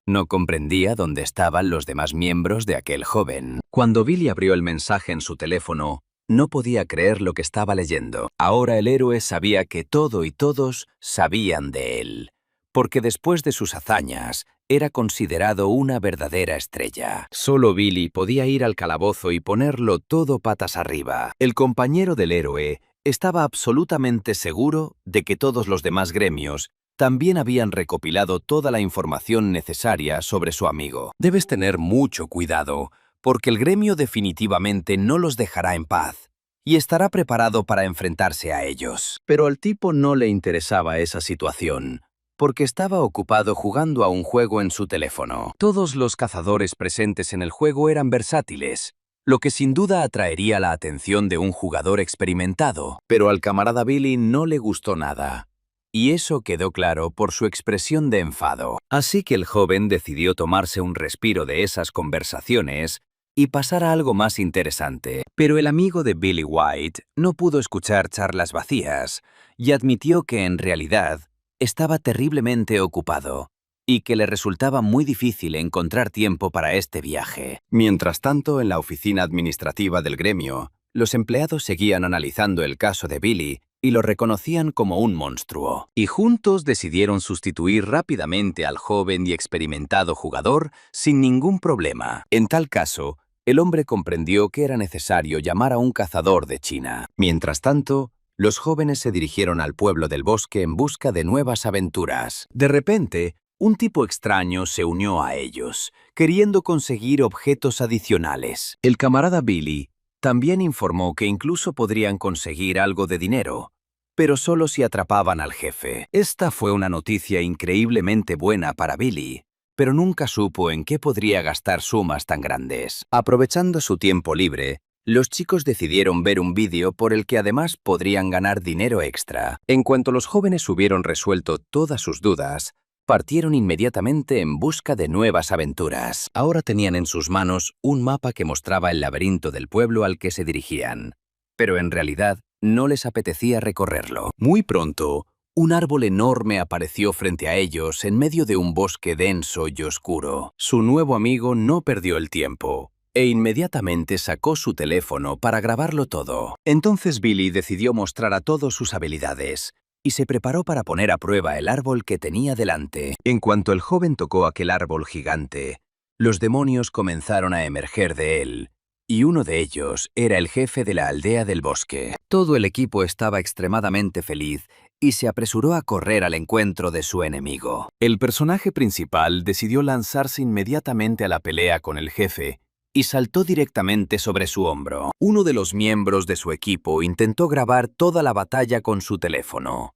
No comprendía dónde estaban los demás miembros de aquel joven. Cuando Billy abrió el mensaje en su teléfono, no podía creer lo que estaba leyendo. Ahora el héroe sabía que todo y todos sabían de él, porque después de sus hazañas, era considerado una verdadera estrella. Solo Billy podía ir al calabozo y ponerlo todo patas arriba. El compañero del héroe estaba absolutamente seguro de que todos los demás gremios también habían recopilado toda la información necesaria sobre su amigo. Debes tener mucho cuidado, porque el gremio definitivamente no los dejará en paz y estará preparado para enfrentarse a ellos. Pero al tipo no le interesaba esa situación, porque estaba ocupado jugando a un juego en su teléfono. Todos los cazadores presentes en el juego eran versátiles, lo que sin duda atraería la atención de un jugador experimentado. Pero al camarada Billy no le gustó nada. Y eso quedó claro por su expresión de enfado. Así que el joven decidió tomarse un respiro de esas conversaciones y pasar a algo más interesante. Pero el amigo de Billy White no pudo escuchar charlas vacías y admitió que en realidad estaba terriblemente ocupado y que le resultaba muy difícil encontrar tiempo para este viaje. Mientras tanto, en la oficina administrativa del gremio, los empleados seguían analizando el caso de Billy y lo reconocían como un monstruo. Y juntos decidieron sustituir rápidamente al joven y experimentado jugador sin ningún problema. En tal caso, el hombre comprendió que era necesario llamar a un cazador de China. Mientras tanto, los jóvenes se dirigieron al pueblo del bosque en busca de nuevas aventuras. De repente, un tipo extraño se unió a ellos, queriendo conseguir objetos adicionales. El camarada Billy también informó que incluso podrían conseguir algo de dinero, pero solo si atrapaban al jefe. Esta fue una noticia increíblemente buena para Billy, pero nunca supo en qué podría gastar sumas tan grandes. Aprovechando su tiempo libre, Los chicos decidieron ver un vídeo por el que además podrían ganar dinero extra. En cuanto los jóvenes hubieron resuelto todas sus dudas, partieron inmediatamente en busca de nuevas aventuras. Ahora tenían en sus manos un mapa que mostraba el laberinto del pueblo al que se dirigían, pero en realidad no les apetecía recorrerlo. Muy pronto, un árbol enorme apareció frente a ellos en medio de un bosque denso y oscuro. Su nuevo amigo no perdió el tiempo e inmediatamente sacó su teléfono para grabarlo todo. Entonces Billy decidió mostrar a todos sus habilidades y se preparó para poner a prueba el árbol que tenía delante. En cuanto el joven tocó aquel árbol gigante, los demonios comenzaron a emerger de él, y uno de ellos era el jefe de la aldea del bosque. Todo el equipo estaba extremadamente feliz y se apresuró a correr al encuentro de su enemigo. El personaje principal decidió lanzarse inmediatamente a la pelea con el jefe y saltó directamente sobre su hombro. Uno de los miembros de su equipo intentó grabar toda la batalla con su teléfono.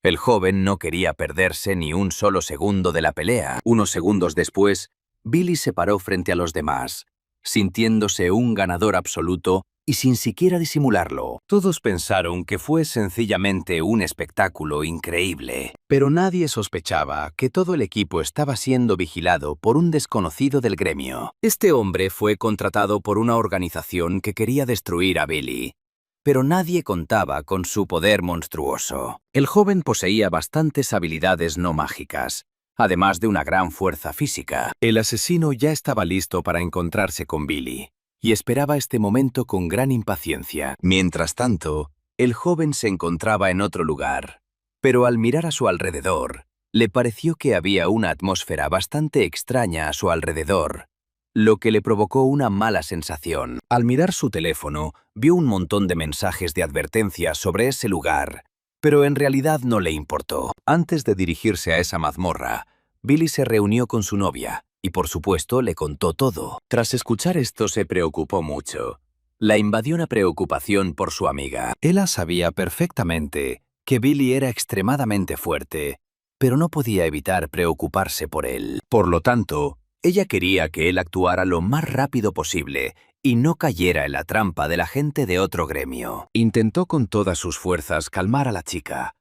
El joven no quería perderse ni un solo segundo de la pelea. Unos segundos después, Billy se paró frente a los demás, sintiéndose un ganador absoluto y sin siquiera disimularlo. Todos pensaron que fue sencillamente un espectáculo increíble, pero nadie sospechaba que todo el equipo estaba siendo vigilado por un desconocido del gremio. Este hombre fue contratado por una organización que quería destruir a Billy, pero nadie contaba con su poder monstruoso. El joven poseía bastantes habilidades no mágicas, además de una gran fuerza física. El asesino ya estaba listo para encontrarse con Billy y esperaba este momento con gran impaciencia. Mientras tanto, el joven se encontraba en otro lugar, pero al mirar a su alrededor, le pareció que había una atmósfera bastante extraña a su alrededor, lo que le provocó una mala sensación. Al mirar su teléfono, vio un montón de mensajes de advertencia sobre ese lugar, pero en realidad no le importó. Antes de dirigirse a esa mazmorra, Billy se reunió con su novia y, por supuesto, le contó todo. Tras escuchar esto, se preocupó mucho. La invadió una preocupación por su amiga. Ella sabía perfectamente que Billy era extremadamente fuerte, pero no podía evitar preocuparse por él. Por lo tanto, ella quería que él actuara lo más rápido posible y no cayera en la trampa de la gente de otro gremio. Intentó con todas sus fuerzas calmar a la chica,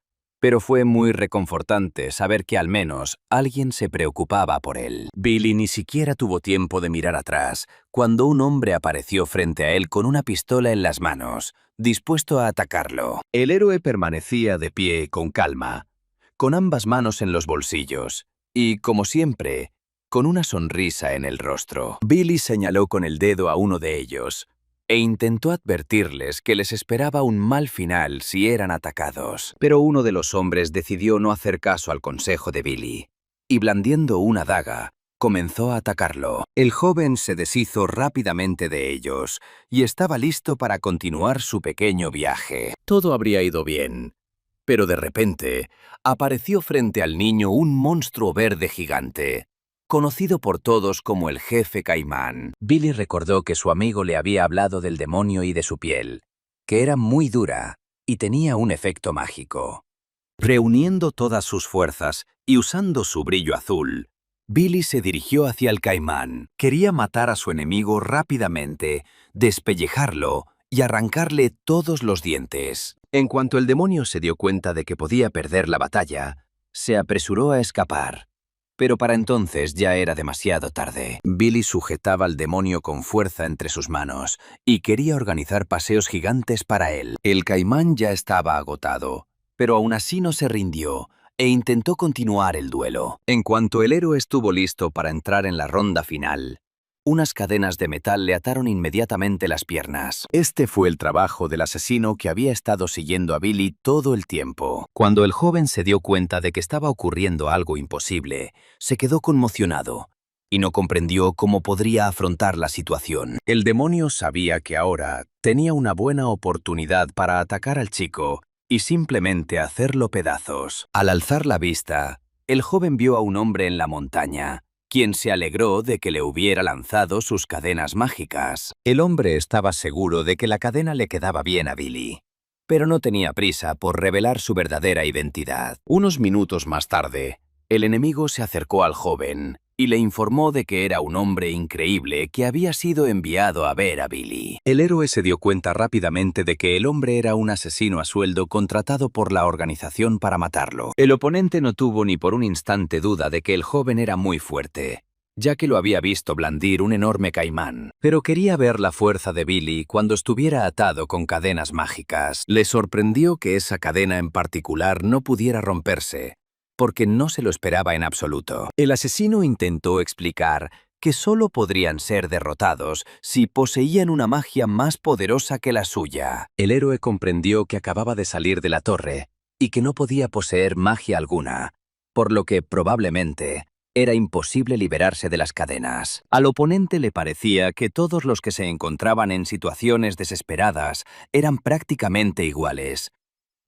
pero fue muy reconfortante saber que al menos alguien se preocupaba por él. Billy ni siquiera tuvo tiempo de mirar atrás cuando un hombre apareció frente a él con una pistola en las manos, dispuesto a atacarlo. El héroe permanecía de pie con calma, con ambas manos en los bolsillos y, como siempre, con una sonrisa en el rostro. Billy señaló con el dedo a uno de ellos e intentó advertirles que les esperaba un mal final si eran atacados. Pero uno de los hombres decidió no hacer caso al consejo de Billy y, blandiendo una daga, comenzó a atacarlo. El joven se deshizo rápidamente de ellos y estaba listo para continuar su pequeño viaje. Todo habría ido bien, pero de repente apareció frente al niño un monstruo verde gigante, conocido por todos como el jefe Caimán. Billy recordó que su amigo le había hablado del demonio y de su piel, que era muy dura y tenía un efecto mágico. Reuniendo todas sus fuerzas y usando su brillo azul, Billy se dirigió hacia el Caimán. Quería matar a su enemigo rápidamente, despellejarlo y arrancarle todos los dientes. En cuanto el demonio se dio cuenta de que podía perder la batalla, se apresuró a escapar. Pero para entonces ya era demasiado tarde. Billy sujetaba al demonio con fuerza entre sus manos y quería organizar paseos gigantes para él. El Caimán ya estaba agotado, pero aún así no se rindió e intentó continuar el duelo. En cuanto el héroe estuvo listo para entrar en la ronda final, unas cadenas de metal le ataron inmediatamente las piernas. Este fue el trabajo del asesino que había estado siguiendo a Billy todo el tiempo. Cuando el joven se dio cuenta de que estaba ocurriendo algo imposible, se quedó conmocionado y no comprendió cómo podría afrontar la situación. El demonio sabía que ahora tenía una buena oportunidad para atacar al chico y simplemente hacerlo pedazos. Al alzar la vista, el joven vio a un hombre en la montaña, quien se alegró de que le hubiera lanzado sus cadenas mágicas. El hombre estaba seguro de que la cadena le quedaba bien a Billy, pero no tenía prisa por revelar su verdadera identidad. Unos minutos más tarde, el enemigo se acercó al joven y le informó de que era un hombre increíble que había sido enviado a ver a Billy. El héroe se dio cuenta rápidamente de que el hombre era un asesino a sueldo contratado por la organización para matarlo. El oponente no tuvo ni por un instante duda de que el joven era muy fuerte, ya que lo había visto blandir un enorme caimán, pero quería ver la fuerza de Billy cuando estuviera atado con cadenas mágicas. Le sorprendió que esa cadena en particular no pudiera romperse, porque no se lo esperaba en absoluto. El asesino intentó explicar que solo podrían ser derrotados si poseían una magia más poderosa que la suya. El héroe comprendió que acababa de salir de la torre y que no podía poseer magia alguna, por lo que probablemente era imposible liberarse de las cadenas. Al oponente le parecía que todos los que se encontraban en situaciones desesperadas eran prácticamente iguales,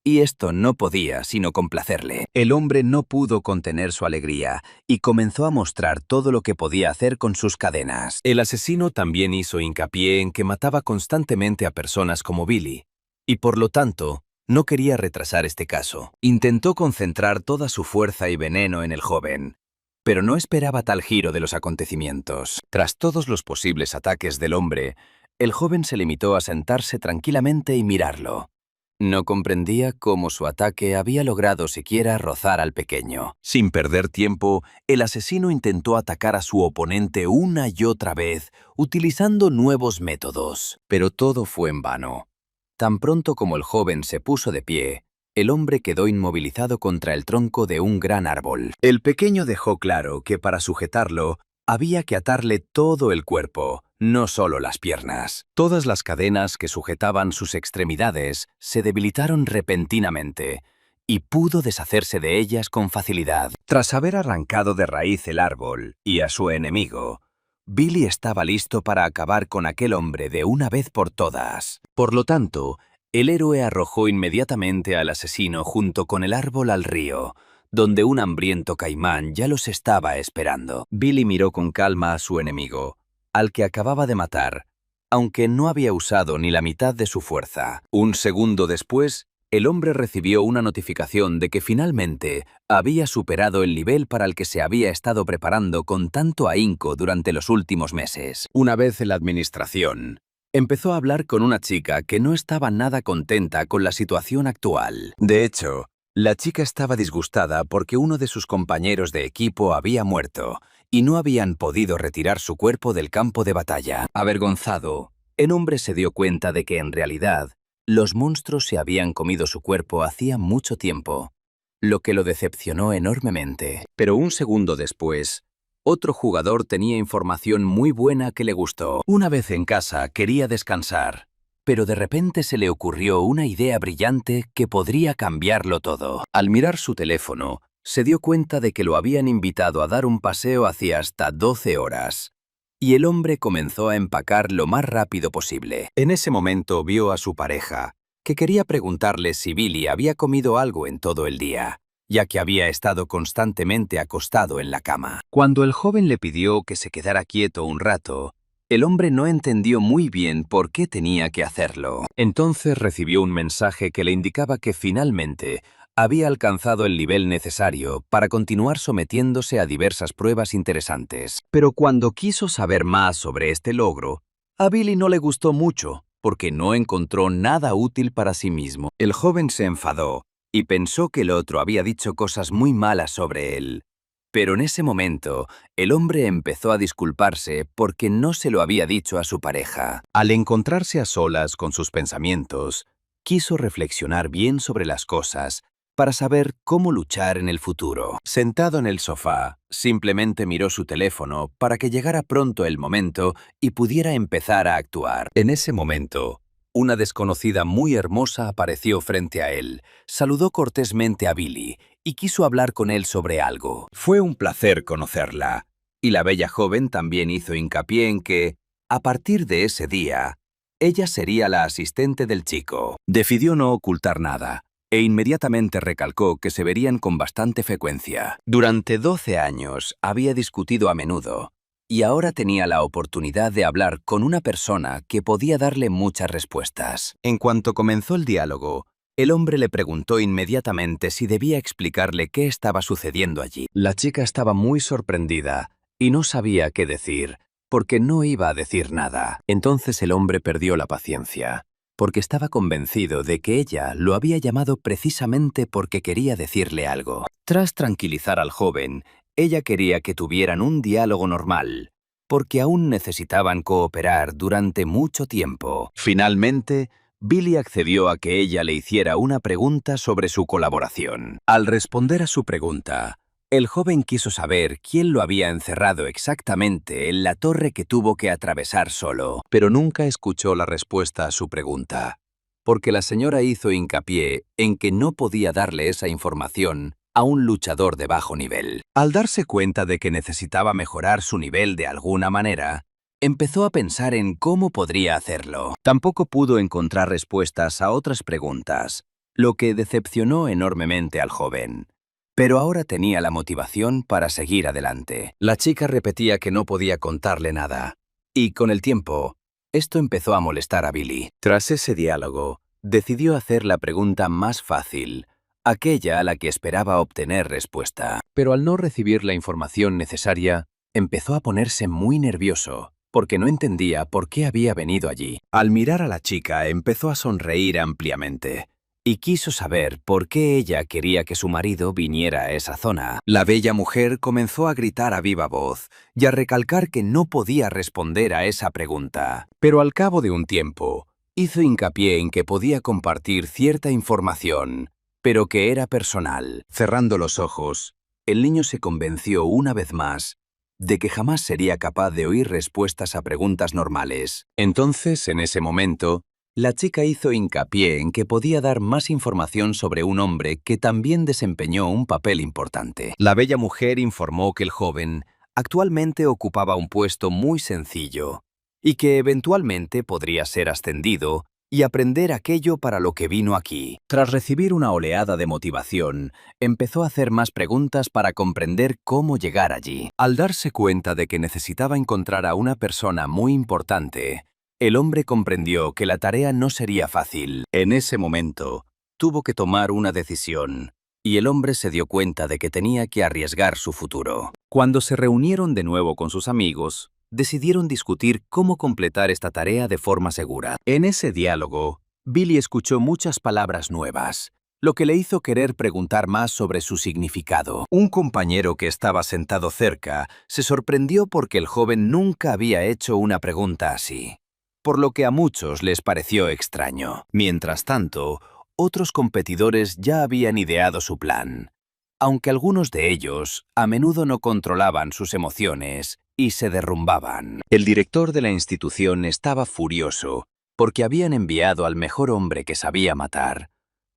y esto no podía sino complacerle. El hombre no pudo contener su alegría y comenzó a mostrar todo lo que podía hacer con sus cadenas. El asesino también hizo hincapié en que mataba constantemente a personas como Billy, y por lo tanto, no quería retrasar este caso. Intentó concentrar toda su fuerza y veneno en el joven, pero no esperaba tal giro de los acontecimientos. Tras todos los posibles ataques del hombre, el joven se limitó a sentarse tranquilamente y mirarlo. No comprendía cómo su ataque había logrado siquiera rozar al pequeño. Sin perder tiempo, el asesino intentó atacar a su oponente una y otra vez, utilizando nuevos métodos. Pero todo fue en vano. Tan pronto como el joven se puso de pie, el hombre quedó inmovilizado contra el tronco de un gran árbol. El pequeño dejó claro que para sujetarlo, había que atarle todo el cuerpo, no solo las piernas. Todas las cadenas que sujetaban sus extremidades se debilitaron repentinamente y pudo deshacerse de ellas con facilidad. Tras haber arrancado de raíz el árbol y a su enemigo, Billy estaba listo para acabar con aquel hombre de una vez por todas. Por lo tanto, el héroe arrojó inmediatamente al asesino junto con el árbol al río, donde un hambriento caimán ya los estaba esperando. Billy miró con calma a su enemigo, al que acababa de matar, aunque no había usado ni la mitad de su fuerza. Un segundo después, el hombre recibió una notificación de que finalmente había superado el nivel para el que se había estado preparando con tanto ahínco durante los últimos meses. Una vez en la administración, empezó a hablar con una chica que no estaba nada contenta con la situación actual. De hecho, la chica estaba disgustada porque uno de sus compañeros de equipo había muerto y no habían podido retirar su cuerpo del campo de batalla. Avergonzado, el hombre se dio cuenta de que en realidad los monstruos se habían comido su cuerpo hacía mucho tiempo, lo que lo decepcionó enormemente. Pero un segundo después, otro jugador tenía información muy buena que le gustó. Una vez en casa quería descansar, pero de repente se le ocurrió una idea brillante que podría cambiarlo todo. Al mirar su teléfono, se dio cuenta de que lo habían invitado a dar un paseo hacía hasta 12 horas. Y el hombre comenzó a empacar lo más rápido posible. En ese momento vio a su pareja, que quería preguntarle si Billy había comido algo en todo el día, ya que había estado constantemente acostado en la cama. Cuando el joven le pidió que se quedara quieto un rato, el hombre no entendió muy bien por qué tenía que hacerlo. Entonces recibió un mensaje que le indicaba que finalmente había alcanzado el nivel necesario para continuar sometiéndose a diversas pruebas interesantes. Pero cuando quiso saber más sobre este logro, a Billy no le gustó mucho, porque no encontró nada útil para sí mismo. El joven se enfadó y pensó que el otro había dicho cosas muy malas sobre él. Pero en ese momento, el hombre empezó a disculparse porque no se lo había dicho a su pareja. Al encontrarse a solas con sus pensamientos, quiso reflexionar bien sobre las cosas para saber cómo luchar en el futuro. Sentado en el sofá, simplemente miró su teléfono para que llegara pronto el momento y pudiera empezar a actuar. En ese momento, una desconocida muy hermosa apareció frente a él, saludó cortésmente a Billy y quiso hablar con él sobre algo. Fue un placer conocerla, y la bella joven también hizo hincapié en que, a partir de ese día, ella sería la asistente del chico. Decidió no ocultar nada, e inmediatamente recalcó que se verían con bastante frecuencia. Durante 12 años había discutido a menudo, y ahora tenía la oportunidad de hablar con una persona que podía darle muchas respuestas. En cuanto comenzó el diálogo, el hombre le preguntó inmediatamente si debía explicarle qué estaba sucediendo allí. La chica estaba muy sorprendida y no sabía qué decir, porque no iba a decir nada. Entonces el hombre perdió la paciencia, porque estaba convencido de que ella lo había llamado precisamente porque quería decirle algo. Tras tranquilizar al joven, ella quería que tuvieran un diálogo normal, porque aún necesitaban cooperar durante mucho tiempo. Finalmente, Billy accedió a que ella le hiciera una pregunta sobre su colaboración. Al responder a su pregunta, el joven quiso saber quién lo había encerrado exactamente en la torre que tuvo que atravesar solo, pero nunca escuchó la respuesta a su pregunta, porque la señora hizo hincapié en que no podía darle esa información a un luchador de bajo nivel. Al darse cuenta de que necesitaba mejorar su nivel de alguna manera, empezó a pensar en cómo podría hacerlo. Tampoco pudo encontrar respuestas a otras preguntas, lo que decepcionó enormemente al joven. Pero ahora tenía la motivación para seguir adelante. La chica repetía que no podía contarle nada. Y con el tiempo, esto empezó a molestar a Billy. Tras ese diálogo, decidió hacer la pregunta más fácil, aquella a la que esperaba obtener respuesta. Pero al no recibir la información necesaria, empezó a ponerse muy nervioso, porque no entendía por qué había venido allí. Al mirar a la chica, empezó a sonreír ampliamente, y quiso saber por qué ella quería que su marido viniera a esa zona. La bella mujer comenzó a gritar a viva voz y a recalcar que no podía responder a esa pregunta. Pero al cabo de un tiempo, hizo hincapié en que podía compartir cierta información, pero que era personal. Cerrando los ojos, el niño se convenció una vez más de que jamás sería capaz de oír respuestas a preguntas normales. Entonces, en ese momento, la chica hizo hincapié en que podía dar más información sobre un hombre que también desempeñó un papel importante. La bella mujer informó que el joven actualmente ocupaba un puesto muy sencillo y que eventualmente podría ser ascendido y aprender aquello para lo que vino aquí. Tras recibir una oleada de motivación, empezó a hacer más preguntas para comprender cómo llegar allí. Al darse cuenta de que necesitaba encontrar a una persona muy importante, el hombre comprendió que la tarea no sería fácil. En ese momento, tuvo que tomar una decisión, y el hombre se dio cuenta de que tenía que arriesgar su futuro. Cuando se reunieron de nuevo con sus amigos, decidieron discutir cómo completar esta tarea de forma segura. En ese diálogo, Billy escuchó muchas palabras nuevas, lo que le hizo querer preguntar más sobre su significado. Un compañero que estaba sentado cerca se sorprendió porque el joven nunca había hecho una pregunta así, por lo que a muchos les pareció extraño. Mientras tanto, otros competidores ya habían ideado su plan, aunque algunos de ellos a menudo no controlaban sus emociones y se derrumbaban. El director de la institución estaba furioso porque habían enviado al mejor hombre que sabía matar,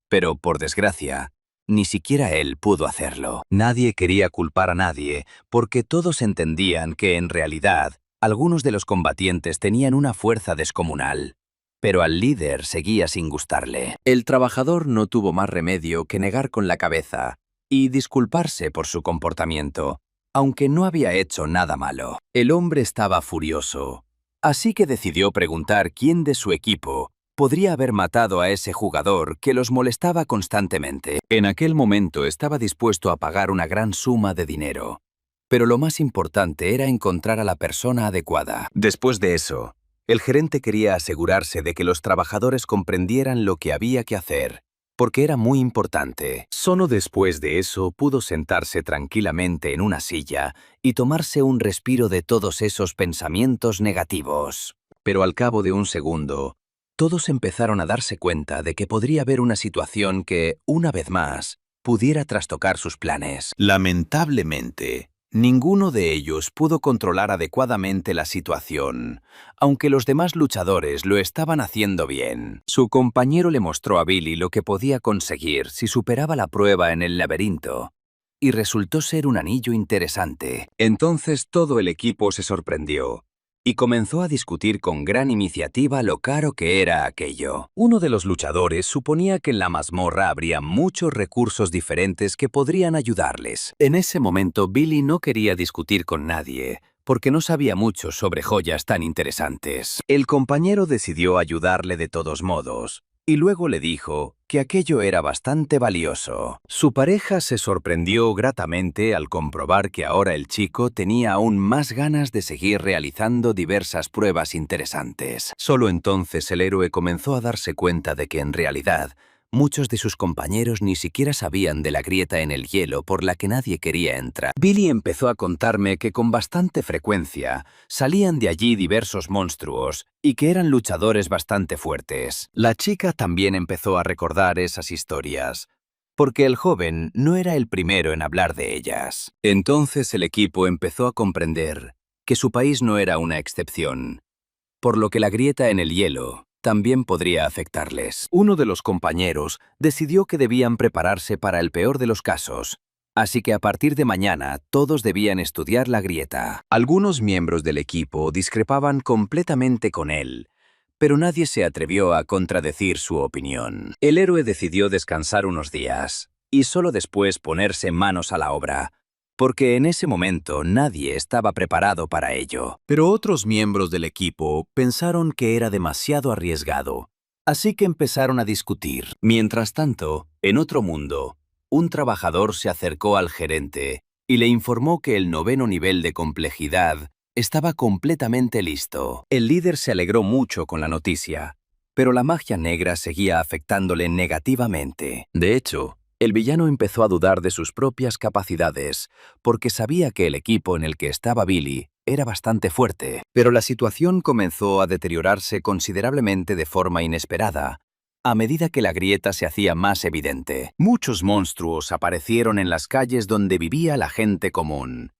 pero por desgracia, ni siquiera él pudo hacerlo. Nadie quería culpar a nadie porque todos entendían que en realidad algunos de los combatientes tenían una fuerza descomunal, pero al líder seguía sin gustarle. El trabajador no tuvo más remedio que negar con la cabeza y disculparse por su comportamiento, aunque no había hecho nada malo. El hombre estaba furioso, así que decidió preguntar quién de su equipo podría haber matado a ese jugador que los molestaba constantemente. En aquel momento estaba dispuesto a pagar una gran suma de dinero, pero lo más importante era encontrar a la persona adecuada. Después de eso, el gerente quería asegurarse de que los trabajadores comprendieran lo que había que hacer, porque era muy importante. Solo después de eso pudo sentarse tranquilamente en una silla y tomarse un respiro de todos esos pensamientos negativos. Pero al cabo de un segundo, todos empezaron a darse cuenta de que podría haber una situación que, una vez más, pudiera trastocar sus planes. Lamentablemente, ninguno de ellos pudo controlar adecuadamente la situación, aunque los demás luchadores lo estaban haciendo bien. Su compañero le mostró a Billy lo que podía conseguir si superaba la prueba en el laberinto, y resultó ser un anillo interesante. Entonces todo el equipo se sorprendió y comenzó a discutir con gran iniciativa lo caro que era aquello. Uno de los luchadores suponía que en la mazmorra habría muchos recursos diferentes que podrían ayudarles. En ese momento, Billy no quería discutir con nadie, porque no sabía mucho sobre joyas tan interesantes. El compañero decidió ayudarle de todos modos, y luego le dijo que aquello era bastante valioso. Su pareja se sorprendió gratamente al comprobar que ahora el chico tenía aún más ganas de seguir realizando diversas pruebas interesantes. Solo entonces el héroe comenzó a darse cuenta de que en realidad muchos de sus compañeros ni siquiera sabían de la grieta en el hielo por la que nadie quería entrar. Billy empezó a contarme que con bastante frecuencia salían de allí diversos monstruos y que eran luchadores bastante fuertes. La chica también empezó a recordar esas historias, porque el joven no era el primero en hablar de ellas. Entonces el equipo empezó a comprender que su país no era una excepción, por lo que la grieta en el hielo también podría afectarles. Uno de los compañeros decidió que debían prepararse para el peor de los casos, así que a partir de mañana todos debían estudiar la grieta. Algunos miembros del equipo discrepaban completamente con él, pero nadie se atrevió a contradecir su opinión. El héroe decidió descansar unos días y solo después ponerse manos a la obra, porque en ese momento nadie estaba preparado para ello. Pero otros miembros del equipo pensaron que era demasiado arriesgado, así que empezaron a discutir. Mientras tanto, en otro mundo, un trabajador se acercó al gerente y le informó que el 9º nivel de complejidad estaba completamente listo. El líder se alegró mucho con la noticia, pero la magia negra seguía afectándole negativamente. De hecho, el villano empezó a dudar de sus propias capacidades, porque sabía que el equipo en el que estaba Billy era bastante fuerte. Pero la situación comenzó a deteriorarse considerablemente de forma inesperada, a medida que la grieta se hacía más evidente. Muchos monstruos aparecieron en las calles donde vivía la gente común,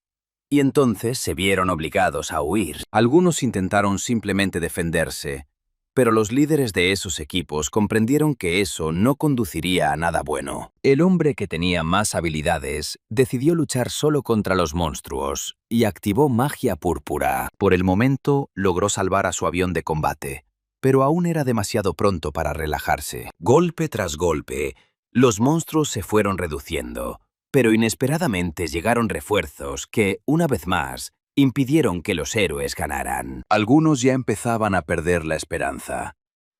y entonces se vieron obligados a huir. Algunos intentaron simplemente defenderse, pero los líderes de esos equipos comprendieron que eso no conduciría a nada bueno. El hombre que tenía más habilidades decidió luchar solo contra los monstruos y activó magia púrpura. Por el momento logró salvar a su avión de combate, pero aún era demasiado pronto para relajarse. Golpe tras golpe, los monstruos se fueron reduciendo, pero inesperadamente llegaron refuerzos que, una vez más, impidieron que los héroes ganaran. Algunos ya empezaban a perder la esperanza,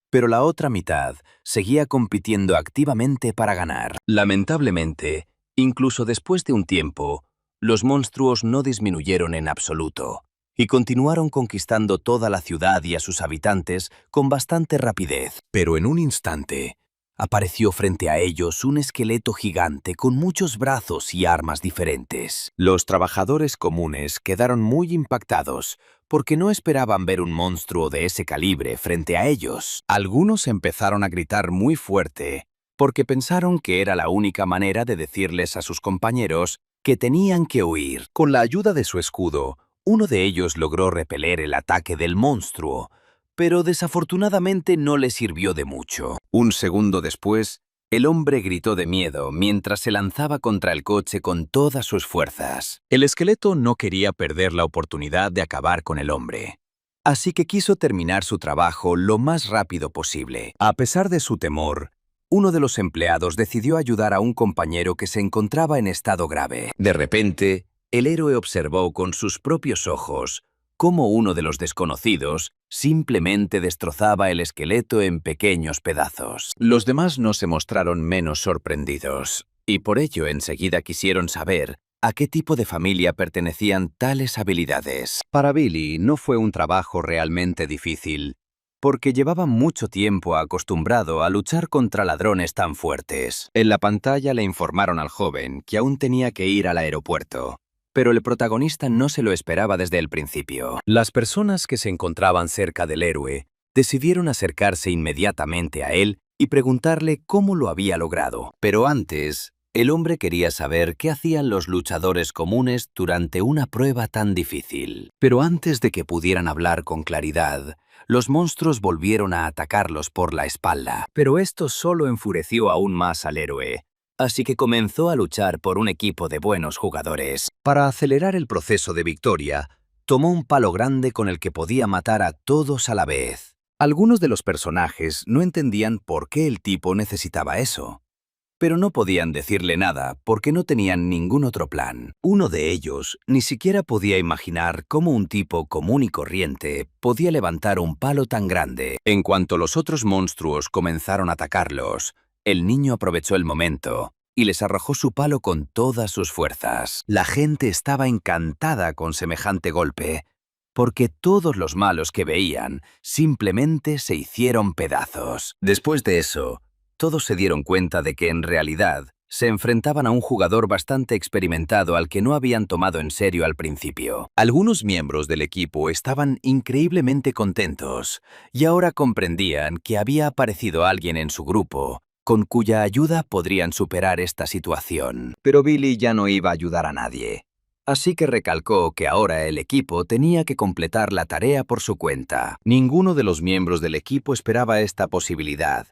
pero la otra mitad seguía compitiendo activamente para ganar. Lamentablemente, incluso después de un tiempo, los monstruos no disminuyeron en absoluto y continuaron conquistando toda la ciudad y a sus habitantes con bastante rapidez. Pero en un instante, apareció frente a ellos un esqueleto gigante con muchos brazos y armas diferentes. Los trabajadores comunes quedaron muy impactados porque no esperaban ver un monstruo de ese calibre frente a ellos. Algunos empezaron a gritar muy fuerte porque pensaron que era la única manera de decirles a sus compañeros que tenían que huir. Con la ayuda de su escudo, uno de ellos logró repeler el ataque del monstruo, pero desafortunadamente no le sirvió de mucho. Un segundo después, el hombre gritó de miedo mientras se lanzaba contra el coche con todas sus fuerzas. El esqueleto no quería perder la oportunidad de acabar con el hombre, así que quiso terminar su trabajo lo más rápido posible. A pesar de su temor, uno de los empleados decidió ayudar a un compañero que se encontraba en estado grave. De repente, el héroe observó con sus propios ojos cómo uno de los desconocidos simplemente destrozaba el esqueleto en pequeños pedazos. Los demás no se mostraron menos sorprendidos, y por ello enseguida quisieron saber a qué tipo de familia pertenecían tales habilidades. Para Billy no fue un trabajo realmente difícil, porque llevaba mucho tiempo acostumbrado a luchar contra ladrones tan fuertes. En la pantalla le informaron al joven que aún tenía que ir al aeropuerto, pero el protagonista no se lo esperaba desde el principio. Las personas que se encontraban cerca del héroe decidieron acercarse inmediatamente a él y preguntarle cómo lo había logrado. Pero antes, el hombre quería saber qué hacían los luchadores comunes durante una prueba tan difícil. Pero antes de que pudieran hablar con claridad, los monstruos volvieron a atacarlos por la espalda. Pero esto solo enfureció aún más al héroe, así que comenzó a luchar por un equipo de buenos jugadores. Para acelerar el proceso de victoria, tomó un palo grande con el que podía matar a todos a la vez. Algunos de los personajes no entendían por qué el tipo necesitaba eso, pero no podían decirle nada porque no tenían ningún otro plan. Uno de ellos ni siquiera podía imaginar cómo un tipo común y corriente podía levantar un palo tan grande. En cuanto los otros monstruos comenzaron a atacarlos, el niño aprovechó el momento y les arrojó su palo con todas sus fuerzas. La gente estaba encantada con semejante golpe, porque todos los malos que veían simplemente se hicieron pedazos. Después de eso, todos se dieron cuenta de que en realidad se enfrentaban a un jugador bastante experimentado al que no habían tomado en serio al principio. Algunos miembros del equipo estaban increíblemente contentos y ahora comprendían que había aparecido alguien en su grupo con cuya ayuda podrían superar esta situación. Pero Billy ya no iba a ayudar a nadie. Así que recalcó que ahora el equipo tenía que completar la tarea por su cuenta. Ninguno de los miembros del equipo esperaba esta posibilidad,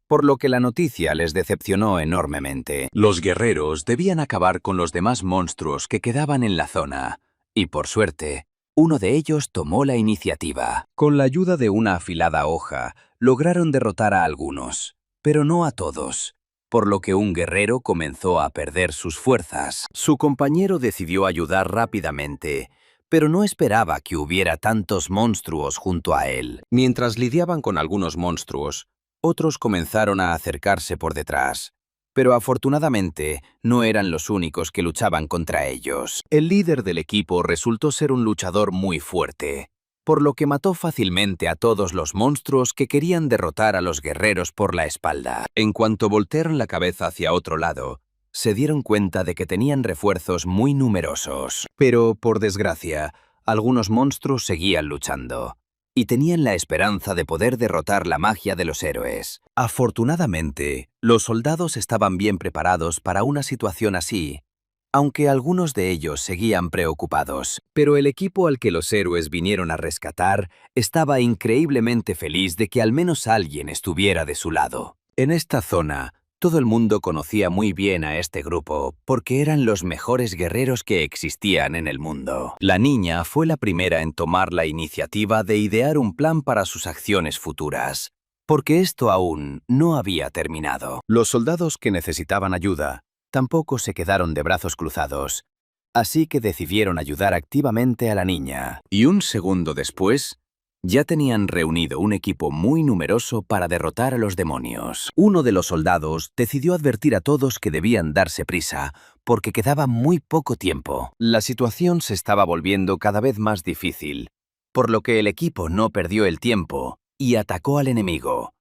por lo que la noticia les decepcionó enormemente. Los guerreros debían acabar con los demás monstruos que quedaban en la zona, y por suerte, uno de ellos tomó la iniciativa. Con la ayuda de una afilada hoja, lograron derrotar a algunos, pero no a todos, por lo que un guerrero comenzó a perder sus fuerzas. Su compañero decidió ayudar rápidamente, pero no esperaba que hubiera tantos monstruos junto a él. Mientras lidiaban con algunos monstruos, otros comenzaron a acercarse por detrás, pero afortunadamente no eran los únicos que luchaban contra ellos. El líder del equipo resultó ser un luchador muy fuerte, por lo que mató fácilmente a todos los monstruos que querían derrotar a los guerreros por la espalda. En cuanto voltearon la cabeza hacia otro lado, se dieron cuenta de que tenían refuerzos muy numerosos. Pero, por desgracia, algunos monstruos seguían luchando y tenían la esperanza de poder derrotar la magia de los héroes. Afortunadamente, los soldados estaban bien preparados para una situación así, aunque algunos de ellos seguían preocupados. Pero el equipo al que los héroes vinieron a rescatar estaba increíblemente feliz de que al menos alguien estuviera de su lado. En esta zona, todo el mundo conocía muy bien a este grupo porque eran los mejores guerreros que existían en el mundo. La niña fue la primera en tomar la iniciativa de idear un plan para sus acciones futuras, porque esto aún no había terminado. Los soldados que necesitaban ayuda tampoco se quedaron de brazos cruzados, así que decidieron ayudar activamente a la niña. Y un segundo después, ya tenían reunido un equipo muy numeroso para derrotar a los demonios. Uno de los soldados decidió advertir a todos que debían darse prisa, porque quedaba muy poco tiempo. La situación se estaba volviendo cada vez más difícil, por lo que el equipo no perdió el tiempo y atacó al enemigo.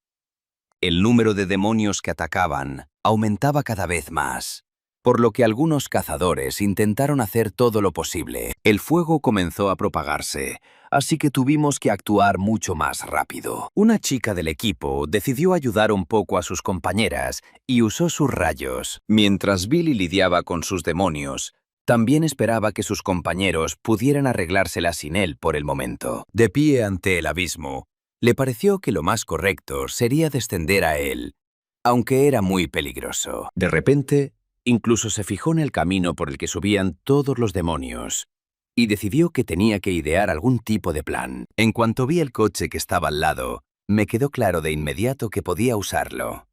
El número de demonios que atacaban aumentaba cada vez más, por lo que algunos cazadores intentaron hacer todo lo posible. El fuego comenzó a propagarse, así que tuvimos que actuar mucho más rápido. Una chica del equipo decidió ayudar un poco a sus compañeras y usó sus rayos. Mientras Billy lidiaba con sus demonios, también esperaba que sus compañeros pudieran arreglárselas sin él por el momento. De pie ante el abismo, le pareció que lo más correcto sería descender a él, aunque era muy peligroso. De repente, incluso se fijó en el camino por el que subían todos los demonios y decidió que tenía que idear algún tipo de plan. En cuanto vi el coche que estaba al lado, me quedó claro de inmediato que podía usarlo.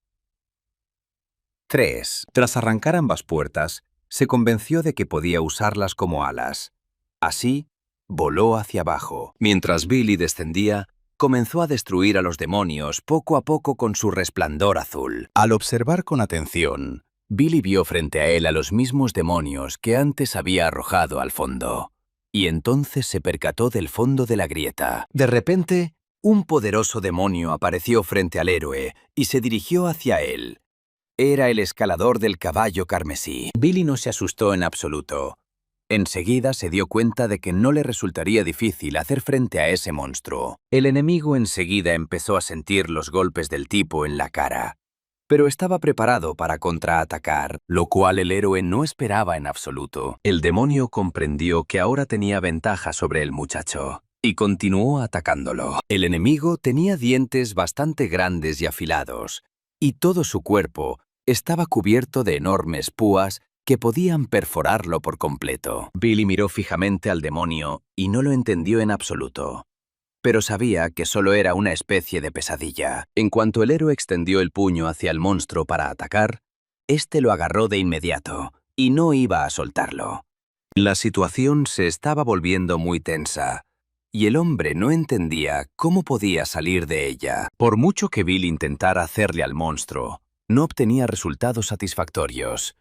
3. Tras arrancar ambas puertas, se convenció de que podía usarlas como alas. Así, voló hacia abajo. Mientras Billy descendía, comenzó a destruir a los demonios poco a poco con su resplandor azul. Al observar con atención, Billy vio frente a él a los mismos demonios que antes había arrojado al fondo, y entonces se percató del fondo de la grieta. De repente, un poderoso demonio apareció frente al héroe y se dirigió hacia él. Era el escalador del caballo carmesí. Billy no se asustó en absoluto. Enseguida se dio cuenta de que no le resultaría difícil hacer frente a ese monstruo. El enemigo enseguida empezó a sentir los golpes del tipo en la cara, pero estaba preparado para contraatacar, lo cual el héroe no esperaba en absoluto. El demonio comprendió que ahora tenía ventaja sobre el muchacho y continuó atacándolo. El enemigo tenía dientes bastante grandes y afilados, y todo su cuerpo estaba cubierto de enormes púas que podían perforarlo por completo. Billy miró fijamente al demonio y no lo entendió en absoluto, pero sabía que solo era una especie de pesadilla. En cuanto el héroe extendió el puño hacia el monstruo para atacar, Este lo agarró de inmediato y no iba a soltarlo. La situación se estaba volviendo muy tensa, y el hombre no entendía cómo podía salir de ella. Por mucho que Bill intentara hacerle al monstruo, no obtenía resultados satisfactorios.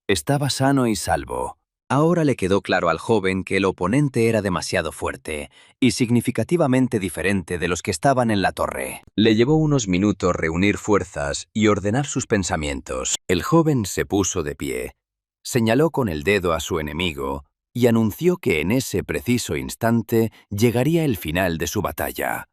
Estaba sano y salvo. Ahora le quedó claro al joven que el oponente era demasiado fuerte y significativamente diferente de los que estaban en la torre. Le llevó unos minutos reunir fuerzas y ordenar sus pensamientos. El joven se puso de pie, señaló con el dedo a su enemigo y anunció que en ese preciso instante llegaría el final de su batalla.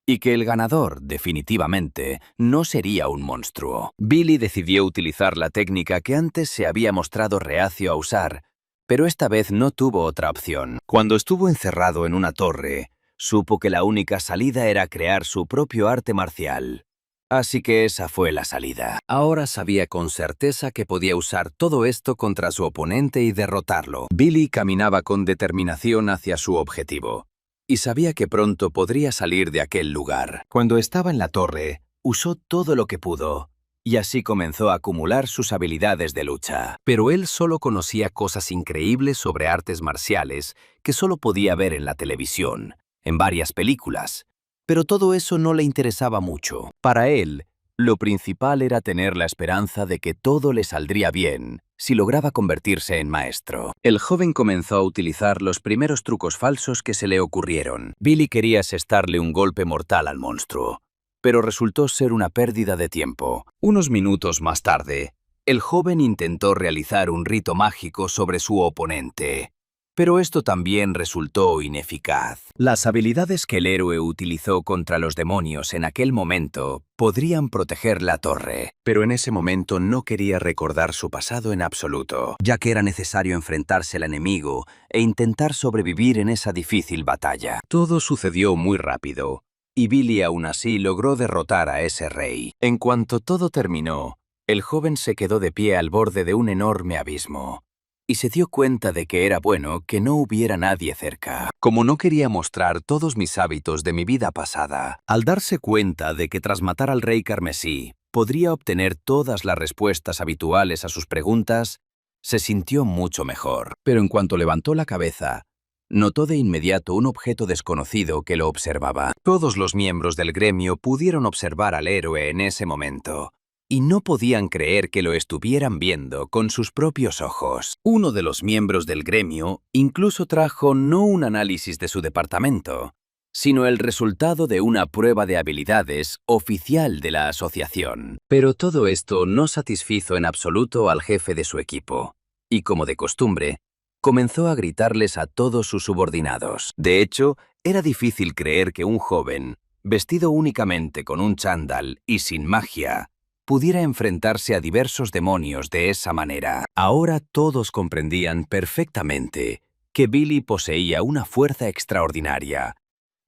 Y que el ganador, definitivamente, no sería un monstruo. Billy decidió utilizar la técnica que antes se había mostrado reacio a usar, pero esta vez no tuvo otra opción. Cuando estuvo encerrado en una torre, supo que la única salida era crear su propio arte marcial. Así que esa fue la salida. Ahora sabía con certeza que podía usar todo esto contra su oponente y derrotarlo. Billy caminaba con determinación hacia su objetivo, y sabía que pronto podría salir de aquel lugar. Cuando estaba en la torre, usó todo lo que pudo, y así comenzó a acumular sus habilidades de lucha. Pero él solo conocía cosas increíbles sobre artes marciales que solo podía ver en la televisión, en varias películas. Pero todo eso no le interesaba mucho. Para él, lo principal era tener la esperanza de que todo le saldría bien si lograba convertirse en maestro. El joven comenzó a utilizar los primeros trucos falsos que se le ocurrieron. Billy quería asestarle un golpe mortal al monstruo, pero resultó ser una pérdida de tiempo. Unos minutos más tarde, el joven intentó realizar un rito mágico sobre su oponente, pero esto también resultó ineficaz. Las habilidades que el héroe utilizó contra los demonios en aquel momento podrían proteger la torre, pero en ese momento no quería recordar su pasado en absoluto, ya que era necesario enfrentarse al enemigo e intentar sobrevivir en esa difícil batalla. Todo sucedió muy rápido, y Billy aún así logró derrotar a ese rey. En cuanto todo terminó, el joven se quedó de pie al borde de un enorme abismo, y se dio cuenta de que era bueno que no hubiera nadie cerca. Como no quería mostrar todos mis hábitos de mi vida pasada, al darse cuenta de que tras matar al rey carmesí podría obtener todas las respuestas habituales a sus preguntas, se sintió mucho mejor. Pero en cuanto levantó la cabeza, notó de inmediato un objeto desconocido que lo observaba. Todos los miembros del gremio pudieron observar al héroe en ese momento, y no podían creer que lo estuvieran viendo con sus propios ojos. Uno de los miembros del gremio incluso trajo no un análisis de su departamento, sino el resultado de una prueba de habilidades oficial de la asociación. Pero todo esto no satisfizo en absoluto al jefe de su equipo, y como de costumbre, comenzó a gritarles a todos sus subordinados. De hecho, era difícil creer que un joven, vestido únicamente con un chándal y sin magia, pudiera enfrentarse a diversos demonios de esa manera. Ahora todos comprendían perfectamente que Billy poseía una fuerza extraordinaria,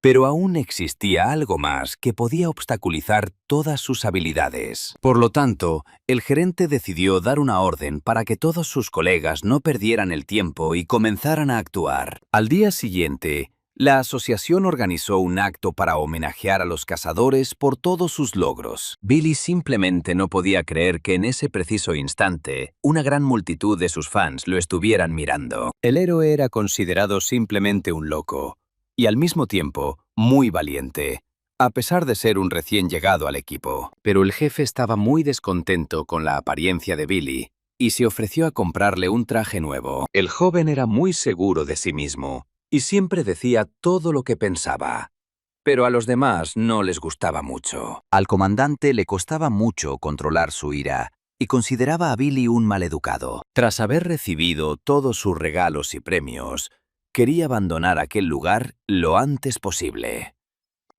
pero aún existía algo más que podía obstaculizar todas sus habilidades. Por lo tanto, el gerente decidió dar una orden para que todos sus colegas no perdieran el tiempo y comenzaran a actuar. Al día siguiente, la asociación organizó un acto para homenajear a los cazadores por todos sus logros. Billy simplemente no podía creer que en ese preciso instante una gran multitud de sus fans lo estuvieran mirando. El héroe era considerado simplemente un loco, y al mismo tiempo muy valiente, a pesar de ser un recién llegado al equipo. Pero el jefe estaba muy descontento con la apariencia de Billy y se ofreció a comprarle un traje nuevo. El joven era muy seguro de sí mismo y siempre decía todo lo que pensaba, pero a los demás no les gustaba mucho. Al comandante le costaba mucho controlar su ira y consideraba a Billy un maleducado. Tras haber recibido todos sus regalos y premios, quería abandonar aquel lugar lo antes posible.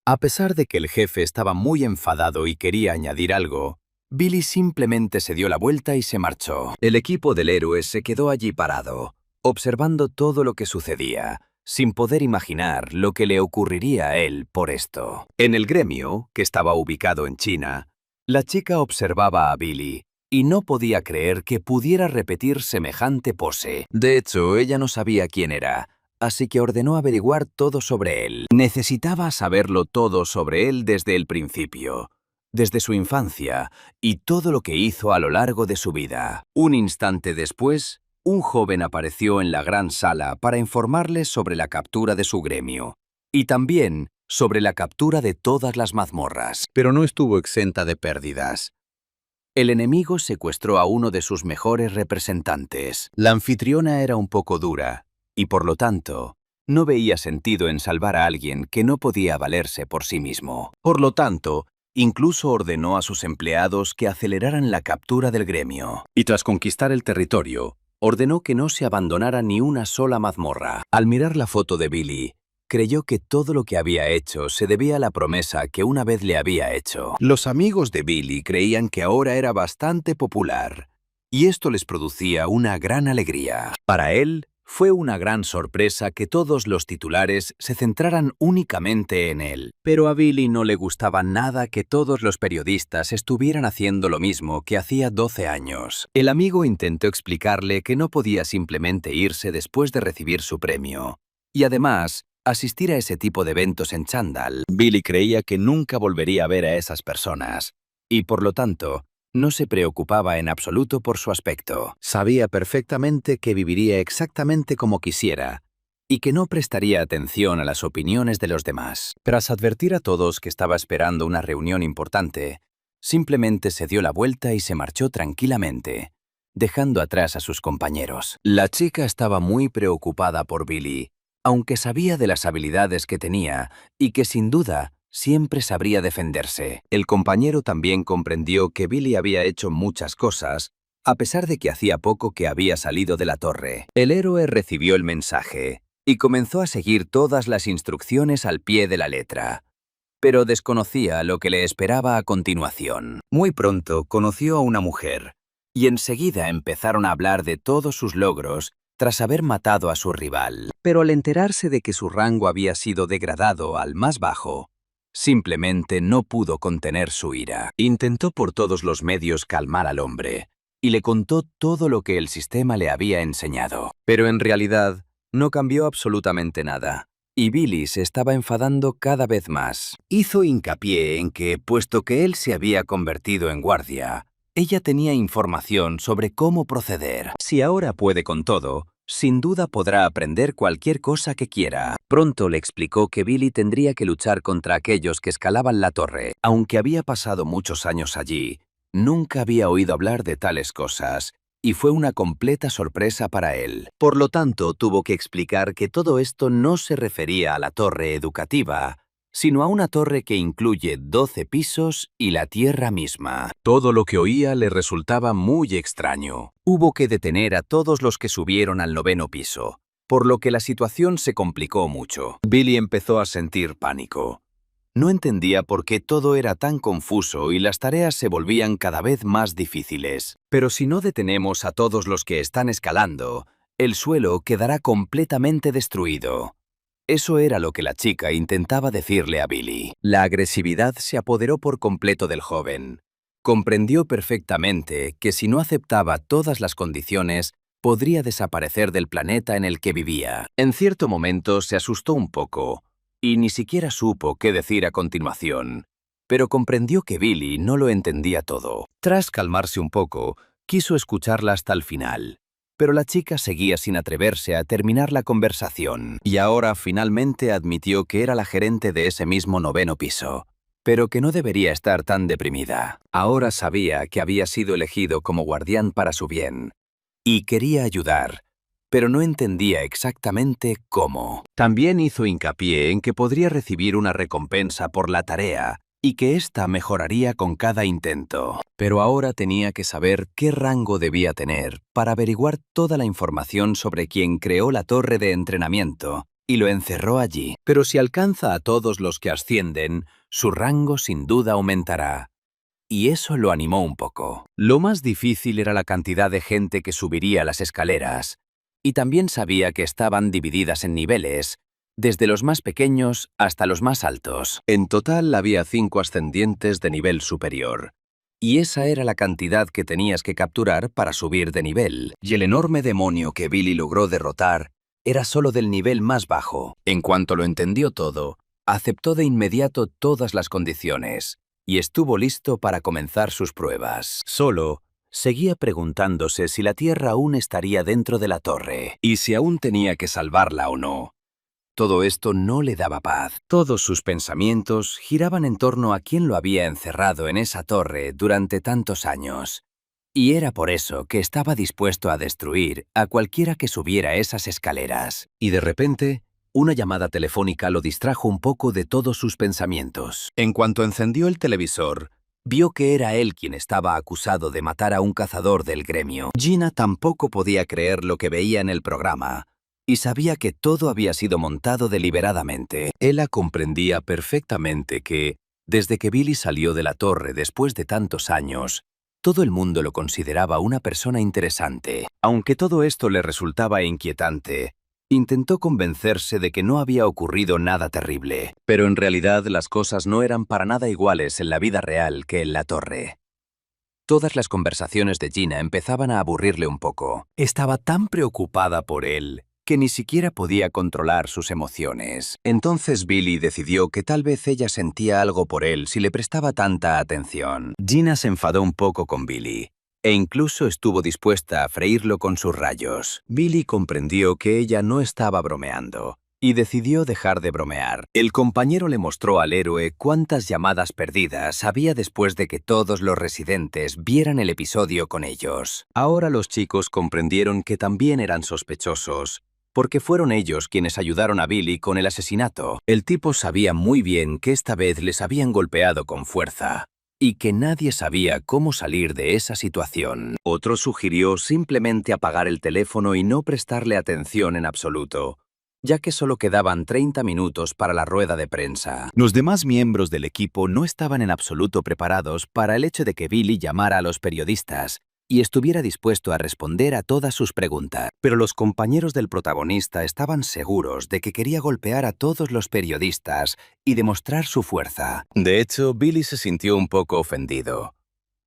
A pesar de que el jefe estaba muy enfadado y quería añadir algo, Billy simplemente se dio la vuelta y se marchó. El equipo del héroe se quedó allí parado, observando todo lo que sucedía, sin poder imaginar lo que le ocurriría a él por esto. En el gremio, que estaba ubicado en China, la chica observaba a Billy y no podía creer que pudiera repetir semejante pose. De hecho, ella no sabía quién era, así que ordenó averiguar todo sobre él. Necesitaba saberlo todo sobre él desde el principio, desde su infancia y todo lo que hizo a lo largo de su vida. Un instante después, un joven apareció en la gran sala para informarles sobre la captura de su gremio y también sobre la captura de todas las mazmorras. Pero no estuvo exenta de pérdidas. El enemigo secuestró a uno de sus mejores representantes. La anfitriona era un poco dura y, por lo tanto, no veía sentido en salvar a alguien que no podía valerse por sí mismo. Por lo tanto, incluso ordenó a sus empleados que aceleraran la captura del gremio. Y tras conquistar el territorio, ordenó que no se abandonara ni una sola mazmorra. Al mirar la foto de Billy, creyó que todo lo que había hecho se debía a la promesa que una vez le había hecho. Los amigos de Billy creían que ahora era bastante popular, y esto les producía una gran alegría. Para él, fue una gran sorpresa que todos los titulares se centraran únicamente en él. Pero a Billy no le gustaba nada que todos los periodistas estuvieran haciendo lo mismo que hacía 12 años. El amigo intentó explicarle que no podía simplemente irse después de recibir su premio. Y además, asistir a ese tipo de eventos en chándal. Billy creía que nunca volvería a ver a esas personas, y por lo tanto, no se preocupaba en absoluto por su aspecto. Sabía perfectamente que viviría exactamente como quisiera y que no prestaría atención a las opiniones de los demás. Tras advertir a todos que estaba esperando una reunión importante, simplemente se dio la vuelta y se marchó tranquilamente, dejando atrás a sus compañeros. La chica estaba muy preocupada por Billy, aunque sabía de las habilidades que tenía y que sin duda siempre sabría defenderse. El compañero también comprendió que Billy había hecho muchas cosas, a pesar de que hacía poco que había salido de la torre. El héroe recibió el mensaje y comenzó a seguir todas las instrucciones al pie de la letra, pero desconocía lo que le esperaba a continuación. Muy pronto conoció a una mujer y enseguida empezaron a hablar de todos sus logros tras haber matado a su rival. Pero al enterarse de que su rango había sido degradado al más bajo, simplemente no pudo contener su ira. Intentó por todos los medios calmar al hombre y le contó todo lo que el sistema le había enseñado. Pero en realidad, no cambió absolutamente nada, y Billy se estaba enfadando cada vez más. Hizo hincapié en que, puesto que él se había convertido en guardia, ella tenía información sobre cómo proceder. Si ahora puede con todo, sin duda podrá aprender cualquier cosa que quiera. Pronto le explicó que Billy tendría que luchar contra aquellos que escalaban la torre. Aunque había pasado muchos años allí, nunca había oído hablar de tales cosas, y fue una completa sorpresa para él. Por lo tanto, tuvo que explicar que todo esto no se refería a la torre educativa, sino a una torre que incluye 12 pisos y la tierra misma. Todo lo que oía le resultaba muy extraño. Hubo que detener a todos los que subieron al 9º piso, por lo que la situación se complicó mucho. Billy empezó a sentir pánico. No entendía por qué todo era tan confuso y las tareas se volvían cada vez más difíciles. Pero si no detenemos a todos los que están escalando, el suelo quedará completamente destruido. Eso era lo que la chica intentaba decirle a Billy. La agresividad se apoderó por completo del joven. Comprendió perfectamente que si no aceptaba todas las condiciones, podría desaparecer del planeta en el que vivía. En cierto momento se asustó un poco y ni siquiera supo qué decir a continuación, pero comprendió que Billy no lo entendía todo. Tras calmarse un poco, quiso escucharla hasta el final. Pero la chica seguía sin atreverse a terminar la conversación, y ahora finalmente admitió que era la gerente de ese mismo 9º piso, pero que no debería estar tan deprimida. Ahora sabía que había sido elegido como guardián para su bien, y quería ayudar, pero no entendía exactamente cómo. También hizo hincapié en que podría recibir una recompensa por la tarea, y que ésta mejoraría con cada intento. Pero ahora tenía que saber qué rango debía tener para averiguar toda la información sobre quien creó la torre de entrenamiento y lo encerró allí. Pero si alcanza a todos los que ascienden, su rango sin duda aumentará. Y eso lo animó un poco. Lo más difícil era la cantidad de gente que subiría las escaleras, y también sabía que estaban divididas en niveles, desde los más pequeños hasta los más altos. En total había 5 ascendientes de nivel superior, y esa era la cantidad que tenías que capturar para subir de nivel. Y el enorme demonio que Billy logró derrotar era solo del nivel más bajo. En cuanto lo entendió todo, aceptó de inmediato todas las condiciones, y estuvo listo para comenzar sus pruebas. Solo seguía preguntándose si la Tierra aún estaría dentro de la torre y si aún tenía que salvarla o no. Todo esto no le daba paz. Todos sus pensamientos giraban en torno a quién lo había encerrado en esa torre durante tantos años. Y era por eso que estaba dispuesto a destruir a cualquiera que subiera esas escaleras. Y de repente, una llamada telefónica lo distrajo un poco de todos sus pensamientos. En cuanto encendió el televisor, vio que era él quien estaba acusado de matar a un cazador del gremio. Gina tampoco podía creer lo que veía en el programa, y sabía que todo había sido montado deliberadamente. Ella comprendía perfectamente que, desde que Billy salió de la torre después de tantos años, todo el mundo lo consideraba una persona interesante. Aunque todo esto le resultaba inquietante, intentó convencerse de que no había ocurrido nada terrible. Pero en realidad las cosas no eran para nada iguales en la vida real que en la torre. Todas las conversaciones de Gina empezaban a aburrirle un poco. Estaba tan preocupada por él que ni siquiera podía controlar sus emociones. Entonces Billy decidió que tal vez ella sentía algo por él si le prestaba tanta atención. Gina se enfadó un poco con Billy, e incluso estuvo dispuesta a freírlo con sus rayos. Billy comprendió que ella no estaba bromeando, y decidió dejar de bromear. El compañero le mostró al héroe cuántas llamadas perdidas había después de que todos los residentes vieran el episodio con ellos. Ahora los chicos comprendieron que también eran sospechosos, porque fueron ellos quienes ayudaron a Billy con el asesinato. El tipo sabía muy bien que esta vez les habían golpeado con fuerza y que nadie sabía cómo salir de esa situación. Otro sugirió simplemente apagar el teléfono y no prestarle atención en absoluto, ya que solo quedaban 30 minutos para la rueda de prensa. Los demás miembros del equipo no estaban en absoluto preparados para el hecho de que Billy llamara a los periodistas y estuviera dispuesto a responder a todas sus preguntas. Pero los compañeros del protagonista estaban seguros de que quería golpear a todos los periodistas y demostrar su fuerza. De hecho, Billy se sintió un poco ofendido.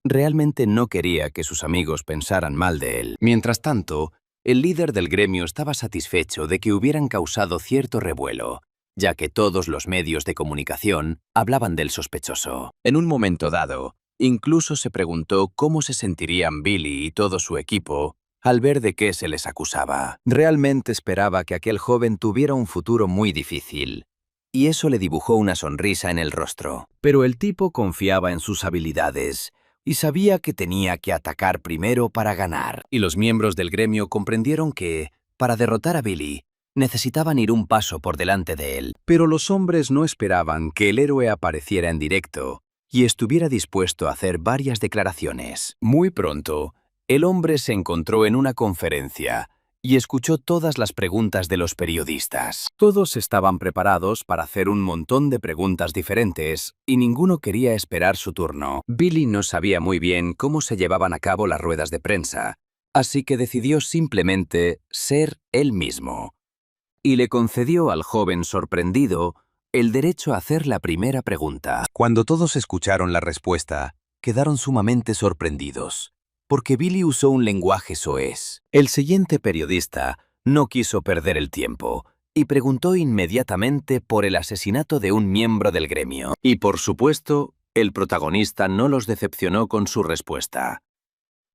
Realmente no quería que sus amigos pensaran mal de él. Mientras tanto, el líder del gremio estaba satisfecho de que hubieran causado cierto revuelo, ya que todos los medios de comunicación hablaban del sospechoso. En un momento dado, incluso se preguntó cómo se sentirían Billy y todo su equipo al ver de qué se les acusaba. Realmente esperaba que aquel joven tuviera un futuro muy difícil, y eso le dibujó una sonrisa en el rostro. Pero el tipo confiaba en sus habilidades y sabía que tenía que atacar primero para ganar. Y los miembros del gremio comprendieron que, para derrotar a Billy, necesitaban ir un paso por delante de él. Pero los hombres no esperaban que el héroe apareciera en directo y estuviera dispuesto a hacer varias declaraciones. Muy pronto, el hombre se encontró en una conferencia y escuchó todas las preguntas de los periodistas. Todos estaban preparados para hacer un montón de preguntas diferentes y ninguno quería esperar su turno. Billy no sabía muy bien cómo se llevaban a cabo las ruedas de prensa, así que decidió simplemente ser él mismo. Y le concedió al joven sorprendido el derecho a hacer la primera pregunta. Cuando todos escucharon la respuesta, quedaron sumamente sorprendidos, porque Billy usó un lenguaje soez. El siguiente periodista no quiso perder el tiempo y preguntó inmediatamente por el asesinato de un miembro del gremio. Y por supuesto, el protagonista no los decepcionó con su respuesta.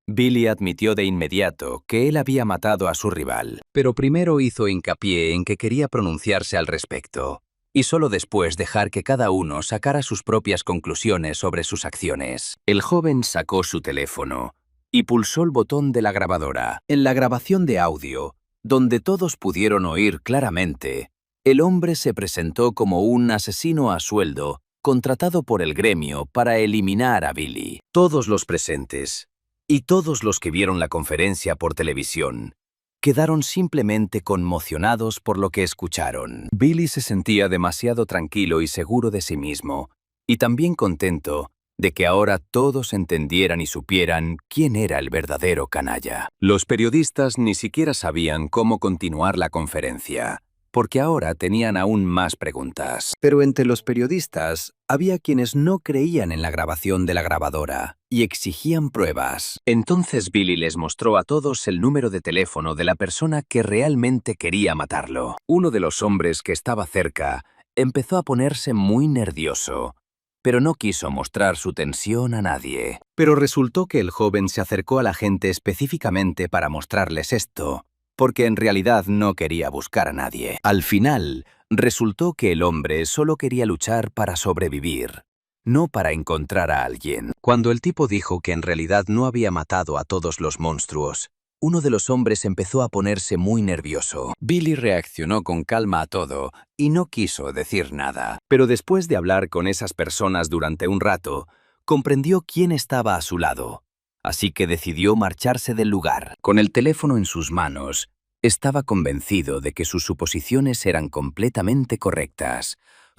Billy admitió de inmediato que él había matado a su rival, pero primero hizo hincapié en que quería pronunciarse al respecto, y solo después dejar que cada uno sacara sus propias conclusiones sobre sus acciones. El joven sacó su teléfono y pulsó el botón de la grabadora. En la grabación de audio, donde todos pudieron oír claramente, el hombre se presentó como un asesino a sueldo, contratado por el gremio para eliminar a Billy. Todos los presentes, y todos los que vieron la conferencia por televisión, quedaron simplemente conmocionados por lo que escucharon. Billy se sentía demasiado tranquilo y seguro de sí mismo, y también contento de que ahora todos entendieran y supieran quién era el verdadero canalla. Los periodistas ni siquiera sabían cómo continuar la conferencia, porque ahora tenían aún más preguntas. Pero entre los periodistas había quienes no creían en la grabación de la grabadora y exigían pruebas. Entonces Billy les mostró a todos el número de teléfono de la persona que realmente quería matarlo. Uno de los hombres que estaba cerca empezó a ponerse muy nervioso, pero no quiso mostrar su tensión a nadie. Pero resultó que el joven se acercó a la gente específicamente para mostrarles esto, porque en realidad no quería buscar a nadie. Al final, resultó que el hombre solo quería luchar para sobrevivir, no para encontrar a alguien. Cuando el tipo dijo que en realidad no había matado a todos los monstruos, uno de los hombres empezó a ponerse muy nervioso. Billy reaccionó con calma a todo y no quiso decir nada. Pero después de hablar con esas personas durante un rato, comprendió quién estaba a su lado. Así que decidió marcharse del lugar. Con el teléfono en sus manos, estaba convencido de que sus suposiciones eran completamente correctas.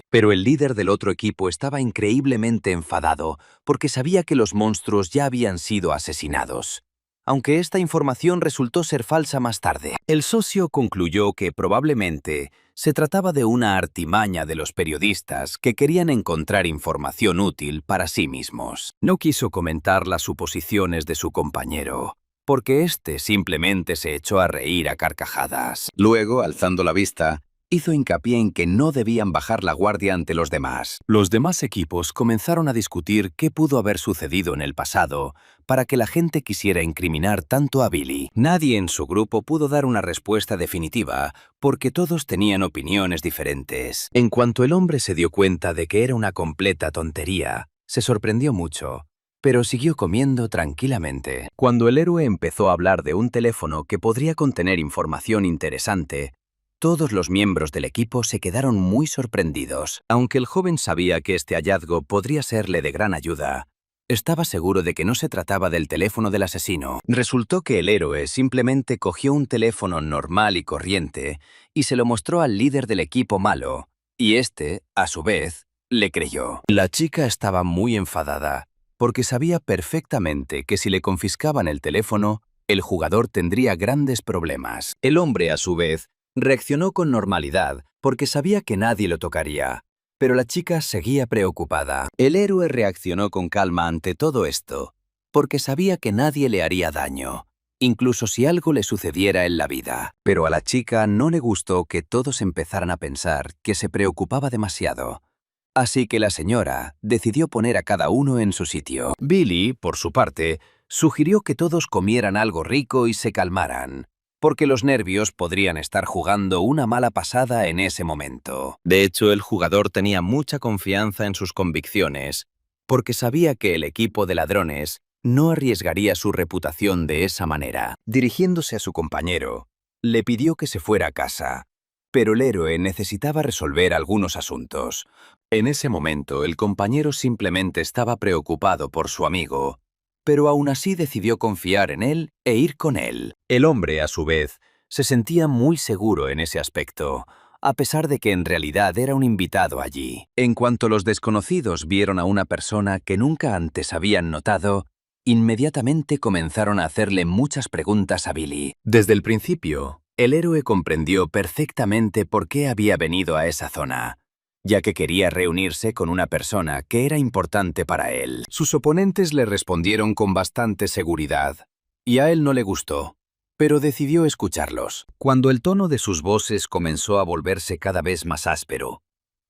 Pero el líder del otro equipo estaba increíblemente enfadado porque sabía que los monstruos ya habían sido asesinados, aunque esta información resultó ser falsa más tarde. El socio concluyó que probablemente se trataba de una artimaña de los periodistas que querían encontrar información útil para sí mismos. No quiso comentar las suposiciones de su compañero, porque éste simplemente se echó a reír a carcajadas. Luego, alzando la vista, hizo hincapié en que no debían bajar la guardia ante los demás. Los demás equipos comenzaron a discutir qué pudo haber sucedido en el pasado para que la gente quisiera incriminar tanto a Billy. Nadie en su grupo pudo dar una respuesta definitiva porque todos tenían opiniones diferentes. En cuanto el hombre se dio cuenta de que era una completa tontería, se sorprendió mucho, pero siguió comiendo tranquilamente. Cuando el héroe empezó a hablar de un teléfono que podría contener información interesante, todos los miembros del equipo se quedaron muy sorprendidos. Aunque el joven sabía que este hallazgo podría serle de gran ayuda, estaba seguro de que no se trataba del teléfono del asesino. Resultó que el héroe simplemente cogió un teléfono normal y corriente y se lo mostró al líder del equipo malo, y este, a su vez, le creyó. La chica estaba muy enfadada, porque sabía perfectamente que si le confiscaban el teléfono, el jugador tendría grandes problemas. El hombre, a su vez, reaccionó con normalidad porque sabía que nadie lo tocaría, pero la chica seguía preocupada. El héroe reaccionó con calma ante todo esto, porque sabía que nadie le haría daño, incluso si algo le sucediera en la vida. Pero a la chica no le gustó que todos empezaran a pensar que se preocupaba demasiado. Así que la señora decidió poner a cada uno en su sitio. Billy, por su parte, sugirió que todos comieran algo rico y se calmaran, porque los nervios podrían estar jugando una mala pasada en ese momento. De hecho, el jugador tenía mucha confianza en sus convicciones, porque sabía que el equipo de ladrones no arriesgaría su reputación de esa manera. Dirigiéndose a su compañero, le pidió que se fuera a casa, pero el héroe necesitaba resolver algunos asuntos. En ese momento, el compañero simplemente estaba preocupado por su amigo, pero aún así decidió confiar en él e ir con él. El hombre, a su vez, se sentía muy seguro en ese aspecto, a pesar de que en realidad era un invitado allí. En cuanto los desconocidos vieron a una persona que nunca antes habían notado, inmediatamente comenzaron a hacerle muchas preguntas a Billy. Desde el principio, el héroe comprendió perfectamente por qué había venido a esa zona, ya que quería reunirse con una persona que era importante para él. Sus oponentes le respondieron con bastante seguridad, y a él no le gustó, pero decidió escucharlos. Cuando el tono de sus voces comenzó a volverse cada vez más áspero,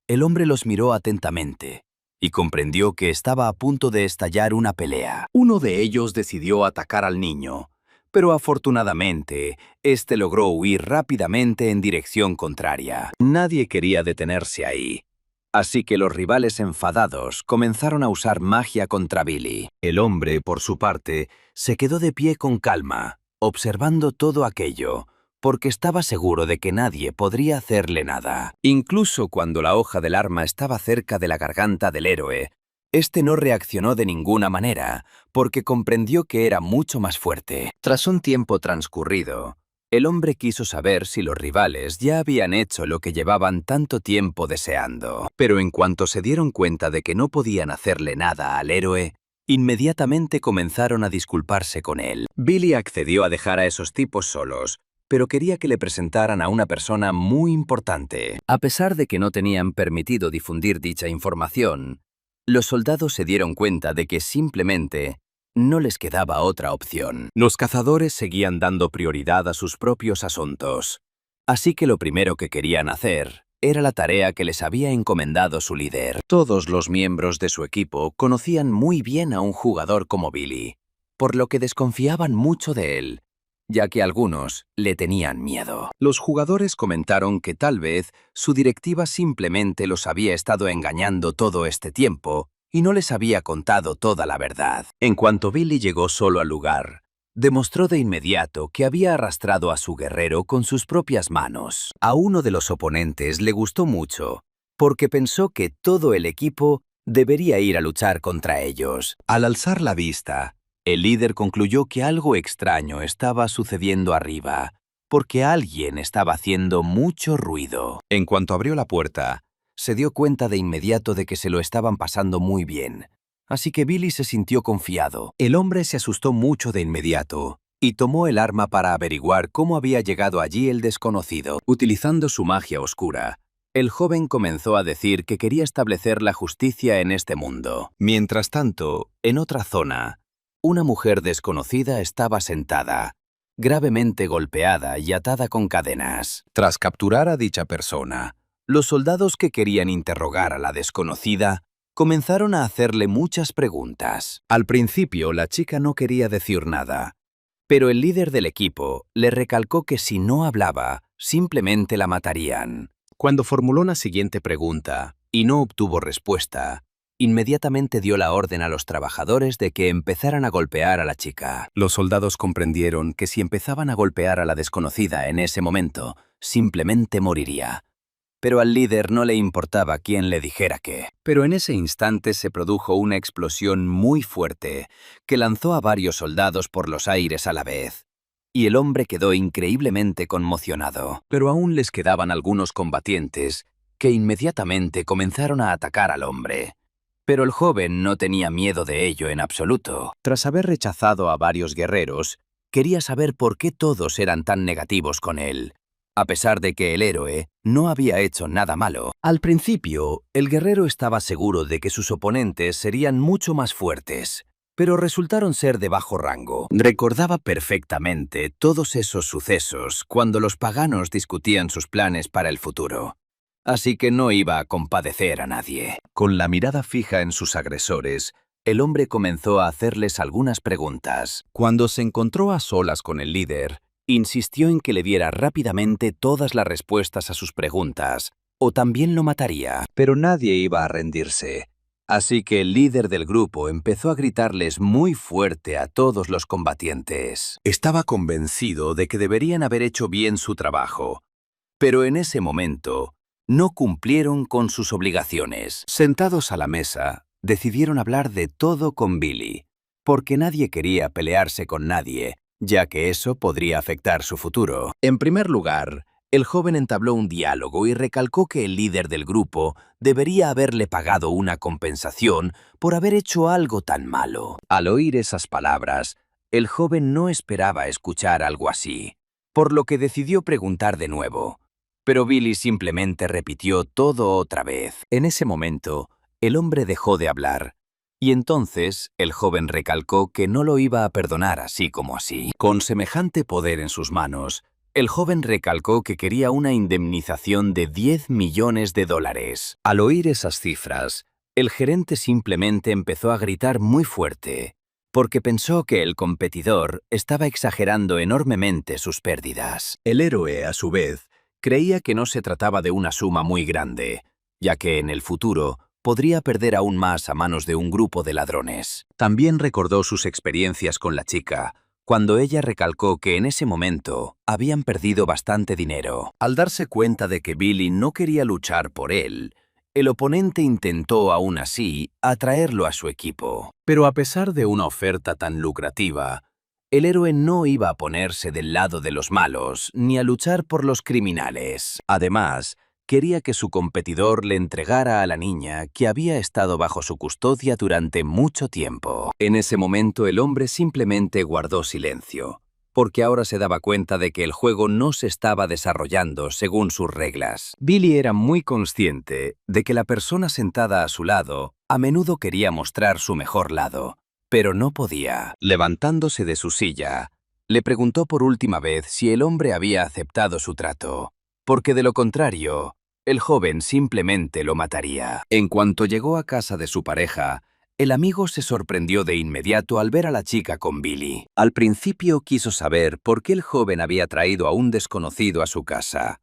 el hombre los miró atentamente y comprendió que estaba a punto de estallar una pelea. Uno de ellos decidió atacar al niño, pero afortunadamente, este logró huir rápidamente en dirección contraria. Nadie quería detenerse ahí, así que los rivales enfadados comenzaron a usar magia contra Billy. El hombre, por su parte, se quedó de pie con calma, observando todo aquello, porque estaba seguro de que nadie podría hacerle nada. Incluso cuando la hoja del arma estaba cerca de la garganta del héroe, este no reaccionó de ninguna manera, porque comprendió que era mucho más fuerte. Tras un tiempo transcurrido, el hombre quiso saber si los rivales ya habían hecho lo que llevaban tanto tiempo deseando. Pero en cuanto se dieron cuenta de que no podían hacerle nada al héroe, inmediatamente comenzaron a disculparse con él. Billy accedió a dejar a esos tipos solos, pero quería que le presentaran a una persona muy importante. A pesar de que no tenían permitido difundir dicha información, los soldados se dieron cuenta de que simplemente no les quedaba otra opción. Los cazadores seguían dando prioridad a sus propios asuntos, así que lo primero que querían hacer era la tarea que les había encomendado su líder. Todos los miembros de su equipo conocían muy bien a un jugador como Billy, por lo que desconfiaban mucho de él, ya que algunos le tenían miedo. Los jugadores comentaron que tal vez su directiva simplemente los había estado engañando todo este tiempo y no les había contado toda la verdad. En cuanto Billy llegó solo al lugar, demostró de inmediato que había arrastrado a su guerrero con sus propias manos. A uno de los oponentes le gustó mucho, porque pensó que todo el equipo debería ir a luchar contra ellos. Al alzar la vista, el líder concluyó que algo extraño estaba sucediendo arriba, porque alguien estaba haciendo mucho ruido. En cuanto abrió la puerta, se dio cuenta de inmediato de que se lo estaban pasando muy bien. Así que Billy se sintió confiado. El hombre se asustó mucho de inmediato y tomó el arma para averiguar cómo había llegado allí el desconocido. Utilizando su magia oscura, el joven comenzó a decir que quería establecer la justicia en este mundo. Mientras tanto, en otra zona, una mujer desconocida estaba sentada, gravemente golpeada y atada con cadenas. Tras capturar a dicha persona, los soldados que querían interrogar a la desconocida comenzaron a hacerle muchas preguntas. Al principio, la chica no quería decir nada, pero el líder del equipo le recalcó que si no hablaba, simplemente la matarían. Cuando formuló la siguiente pregunta y no obtuvo respuesta, inmediatamente dio la orden a los trabajadores de que empezaran a golpear a la chica. Los soldados comprendieron que si empezaban a golpear a la desconocida en ese momento, simplemente moriría. Pero al líder no le importaba quién le dijera qué. Pero en ese instante se produjo una explosión muy fuerte que lanzó a varios soldados por los aires a la vez. Y el hombre quedó increíblemente conmocionado. Pero aún les quedaban algunos combatientes que inmediatamente comenzaron a atacar al hombre. Pero el joven no tenía miedo de ello en absoluto. Tras haber rechazado a varios guerreros, quería saber por qué todos eran tan negativos con él, a pesar de que el héroe no había hecho nada malo. Al principio, el guerrero estaba seguro de que sus oponentes serían mucho más fuertes, pero resultaron ser de bajo rango. Recordaba perfectamente todos esos sucesos cuando los paganos discutían sus planes para el futuro. Así que no iba a compadecer a nadie. Con la mirada fija en sus agresores, el hombre comenzó a hacerles algunas preguntas. Cuando se encontró a solas con el líder, insistió en que le diera rápidamente todas las respuestas a sus preguntas, o también lo mataría. Pero nadie iba a rendirse. Así que el líder del grupo empezó a gritarles muy fuerte a todos los combatientes. Estaba convencido de que deberían haber hecho bien su trabajo, pero en ese momento no cumplieron con sus obligaciones. Sentados a la mesa, decidieron hablar de todo con Billy, porque nadie quería pelearse con nadie, ya que eso podría afectar su futuro. En primer lugar, el joven entabló un diálogo y recalcó que el líder del grupo debería haberle pagado una compensación por haber hecho algo tan malo. Al oír esas palabras, el joven no esperaba escuchar algo así, por lo que decidió preguntar de nuevo. Pero Billy simplemente repitió todo otra vez. En ese momento, el hombre dejó de hablar, y entonces el joven recalcó que no lo iba a perdonar así como así. Con semejante poder en sus manos, el joven recalcó que quería una indemnización de $10 millones. Al oír esas cifras, el gerente simplemente empezó a gritar muy fuerte, porque pensó que el competidor estaba exagerando enormemente sus pérdidas. El héroe, a su vez, creía que no se trataba de una suma muy grande, ya que en el futuro podría perder aún más a manos de un grupo de ladrones. También recordó sus experiencias con la chica, cuando ella recalcó que en ese momento habían perdido bastante dinero. Al darse cuenta de que Billy no quería luchar por él, el oponente intentó aún así atraerlo a su equipo. Pero a pesar de una oferta tan lucrativa, el héroe no iba a ponerse del lado de los malos ni a luchar por los criminales. Además, quería que su competidor le entregara a la niña que había estado bajo su custodia durante mucho tiempo. En ese momento el hombre simplemente guardó silencio, porque ahora se daba cuenta de que el juego no se estaba desarrollando según sus reglas. Billy era muy consciente de que la persona sentada a su lado a menudo quería mostrar su mejor lado, pero no podía. Levantándose de su silla, le preguntó por última vez si el hombre había aceptado su trato, porque de lo contrario, el joven simplemente lo mataría. En cuanto llegó a casa de su pareja, el amigo se sorprendió de inmediato al ver a la chica con Billy. Al principio quiso saber por qué el joven había traído a un desconocido a su casa,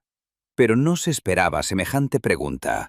pero no se esperaba semejante pregunta.